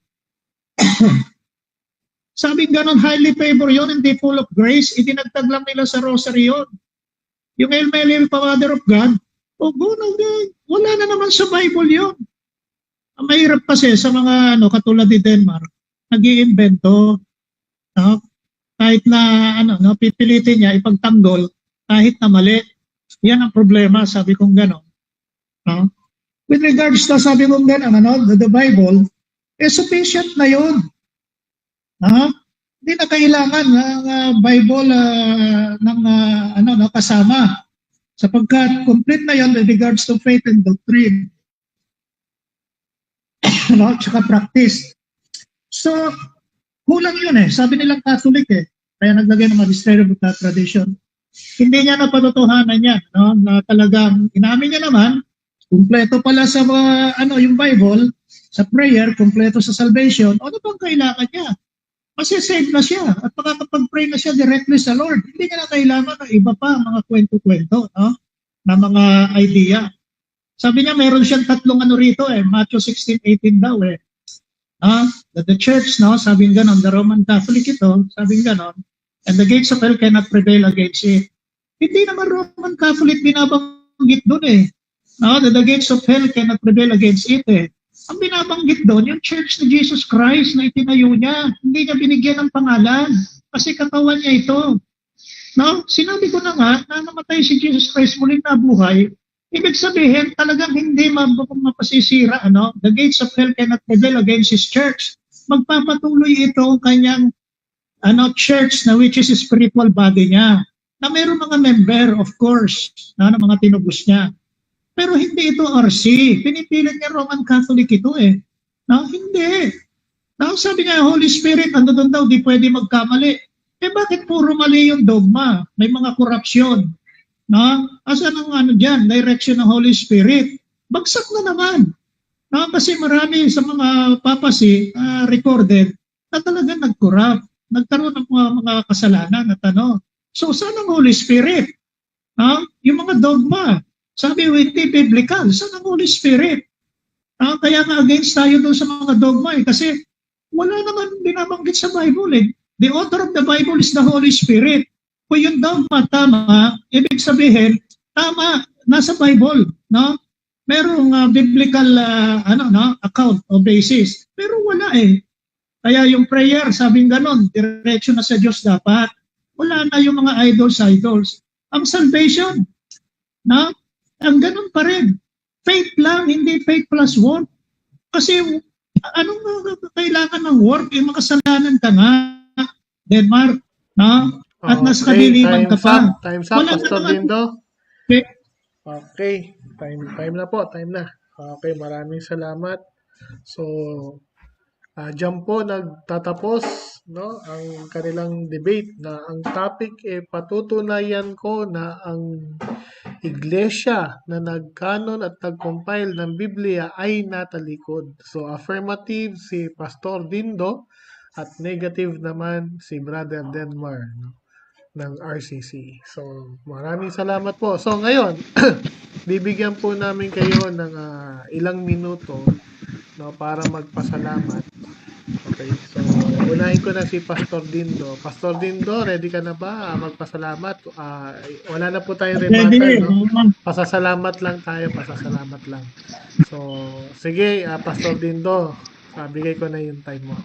Sabing ganon, highly favor yun, hindi full of grace. Itinagtag lang nila sa rosary yun. Yung El Melil, Father of God, wala na naman sa Bible yun. Ang mahirap kasi sa mga katulad ni Denmark, nag-iimbento, kahit na pipilitin niya ipagtanggol kahit na mali. Yan ang problema, sabi kong gano'n. With regards to sabi kong gano'n, the Bible, sufficient na yun. Hindi na kailangan ng Bible ng kasama. Sapagkat complete na yun with regards to faith and doctrine. Tsaka practice. So, kulang yun Sabi nilang Catholic Kaya naglagay ng Magisterium of Tradition. Hindi niya napatotohanan yan. Na talagang inamin niya naman, kumpleto pala sa yung Bible, sa prayer, kumpleto sa salvation. Ano bang kailangan niya? Kasi saved na siya at makakapag-pray na siya directly sa Lord. Hindi niya na kailangan ng iba pa, mga kwento-kwento, na mga idea. Sabi niya, meron siyang tatlong rito Matthew 16:18 daw that the church, sabing ganon, the Roman Catholic ito, sabing ganon, and the gates of hell cannot prevail against it. Hindi naman Roman Catholic binabanggit doon that the gates of hell cannot prevail against it Ang binabanggit doon, yung church ni Jesus Christ na itinayo niya, hindi niya binigyan ng pangalan kasi katawan niya ito. Sinabi ko na nga na namatay si Jesus Christ, muling nabuhay. Ibig sabihin, talagang hindi mapasisira. The gates of hell cannot prevail against His church. Magpapatuloy ito ang kanyang church na which is spiritual body niya. Na mayroong mga member, of course, na mga tinubos niya. Pero hindi ito RC. Pinipilit niya Roman Catholic ito Hindi. Sabi niya, Holy Spirit, doon daw, di pwede magkamali. Bakit puro mali yung dogma? May mga korupsyon. Asan ang dyan? Direction ng Holy Spirit. Bagsak na naman. Kasi marami sa mga papacy recorded na talagang nag-corrupt. Nagkaroon ng mga kasalanan at So, saan ang Holy Spirit? Yung mga dogma. Sabi, hindi biblical. Saan ang Holy Spirit? Kaya nga against tayo doon sa mga dogma kasi wala naman binabanggit sa Bible The author of the Bible is the Holy Spirit. Kung yung dogma tama, ibig sabihin, tama, nasa Bible. Merong biblical account o basis. Pero wala Kaya yung prayer, sabing ganon, diretso na sa Diyos dapat. Wala na yung mga idols. Ang salvation, ang ganun pa rin. Faith lang, hindi faith plus work. Kasi anong kailangan ng work? Yung makasalanan ka nga, Denmark, at nasa kadiliman ka pa. Time's up, Wala Pastor naman. Dindo. Okay. Okay, time na po, time na. Okay, maraming salamat. So, diyan po nagtatapos ang kanilang debate na ang topic patutunayan ko na ang iglesia na nagkanon at nag-compile ng Biblia ay natalikod. So, affirmative si Pastor Dindo at negative naman si Brother Denmar. ng RCC. So, maraming salamat po. So, ngayon, bibigyan po namin kayo ng ilang minuto, no, para magpasalamat. Okay, so unahin ko na si Pastor Dindo. Pastor Dindo, ready ka na ba magpasalamat? Wala na po tayong rebuttal, no? Pasasalamat lang tayo, pasasalamat lang. So, sige, Pastor Dindo, bigay ko na yung time mo.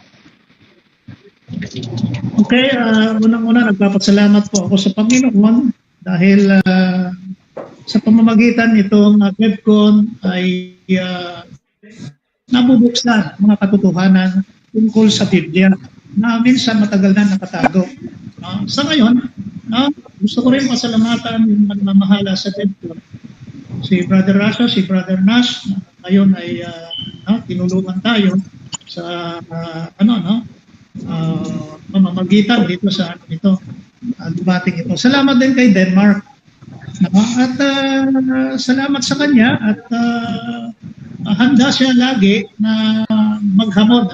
Okay, unang-una nagpapasalamat po ako sa Panginoon dahil sa pamamagitan nitong webcon ay nabubuksan mga katotohanan tungkol sa Biblia na minsan matagal na nakatago. Sa ngayon, gusto ko rin pasalamatan yung nagmamahala sa webcon. Si Brother Rasha, si Brother Nash, ngayon ay tinulungan tayo sa pamamagitan dito sa debating ito. Salamat din kay Denmark. At salamat sa kanya at handa siya lagi na maghamon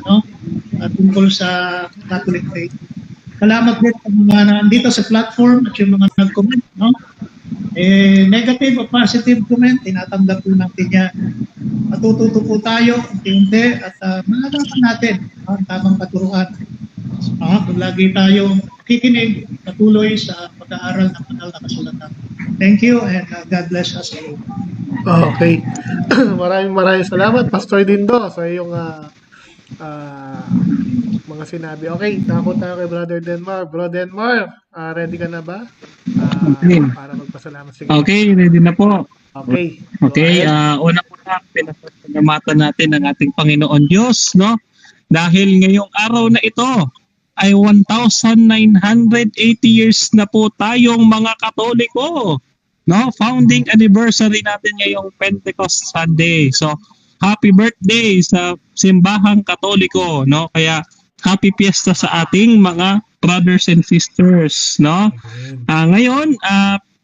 tungkol sa Catholic faith. Salamat din sa mga nandito sa platform at yung mga nag-comment. Negative o positive comment, tinatanggap po natin yan. Matututo po tayo unti-unti at malalaman natin ang tamang katuruan. Kung lagi tayo kikinig patuloy sa pag-aaral ng banal na kasulatan. Thank you and God bless us all. Okay. maraming salamat, Pastor Dindo, sa iyong mga sinabi. Okay, takot tayo kay Brother Denmark. Bro Denmark, ready ka na ba? Para magpasalamat. Sige. Okay, ready na po. Okay. Okay, una po na, pinasalamatan natin ang ating Panginoon Diyos, no? Dahil ngayong araw na ito ay 1,980 years na po tayong mga Katoliko, no? Founding anniversary natin ngayong Pentecost Sunday. So, happy birthday sa simbahang Katoliko, no? Kaya happy fiesta sa ating mga brothers and sisters, no? Ngayon,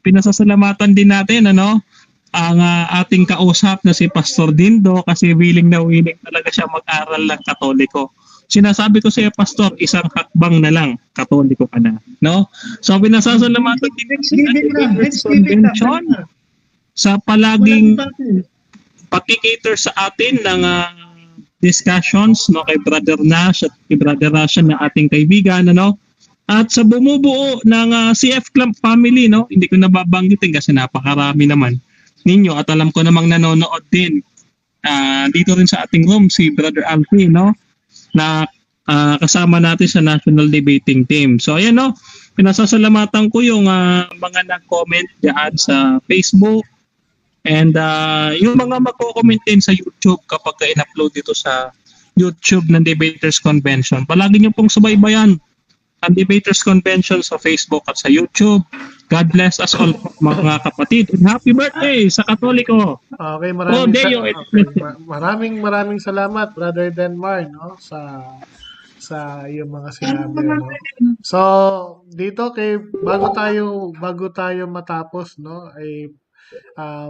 pinasasalamatan din natin ang ating kausap na si Pastor Dindo kasi willing na willing talaga siya mag-aral ng Katoliko. Sinasabi ko sa iyo, Pastor, isang hakbang na lang, Katoliko ka na, no? So pinasasalamatan din sa convention sa palaging pakikater sa atin ng discussions, no, kay Brother Nash at kay Brother Rasha na ating kaibigan, at sa bumubuo ng CF Club family, no? Hindi ko nababanggitin kasi napakarami naman ninyo at alam ko namang nanonood din dito rin sa ating room si Brother Alfie, no, na kasama natin sa National Debating Team. So ayan, no, pinasasalamatan ko yung mga nag-comment diyan sa Facebook and yung mga magko-comment din sa YouTube kapag in-upload dito sa YouTube ng Debaters Convention. Palagi niyo pong subaybayan ang Debaters Convention sa Facebook at sa YouTube. God bless us all, mga kapatid. And happy birthday sa Katoliko. Okay, maraming salamat, Brother Denmark, no, sa iyong mga sinabi, no. So, dito bago tayo matapos, no, ay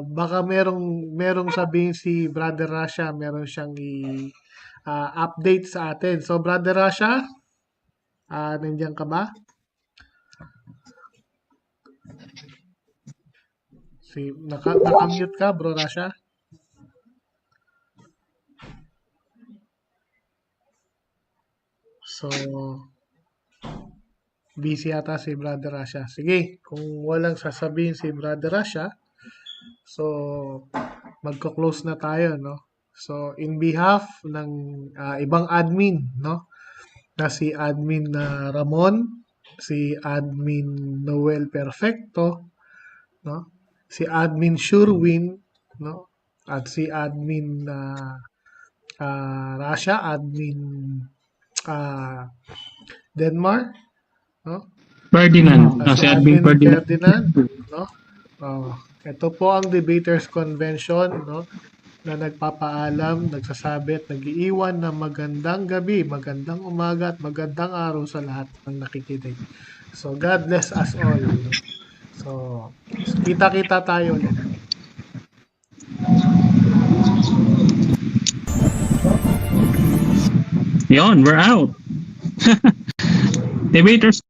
baka merong sabihin si Brother Rasha, meron siyang update sa atin. So, Brother Rasha, nandiyan ka ba? Naka-mute ka, Bro Rasha? So, busy ata si Brother Rasha. Sige, kung walang sasabihin si Brother Rasha, so, magko-close na tayo, no? So, in behalf ng ibang admin, no? Na si Admin Ramon, si Admin Noel Perfecto, no? Si Admin Sherwin, no? At si Admin Rasha, Admin Denmark, no? Ferdinand, si Admin Ferdinand, no? Ito po ang Debaters Convention, no? Na nagpapaalam, nagsasabi at nag-iiwan na magandang gabi, magandang umaga at magandang araw sa lahat ng nakikinig. So, God bless us all. So, kita-kita tayo ulit. Yon, we're out. Debaters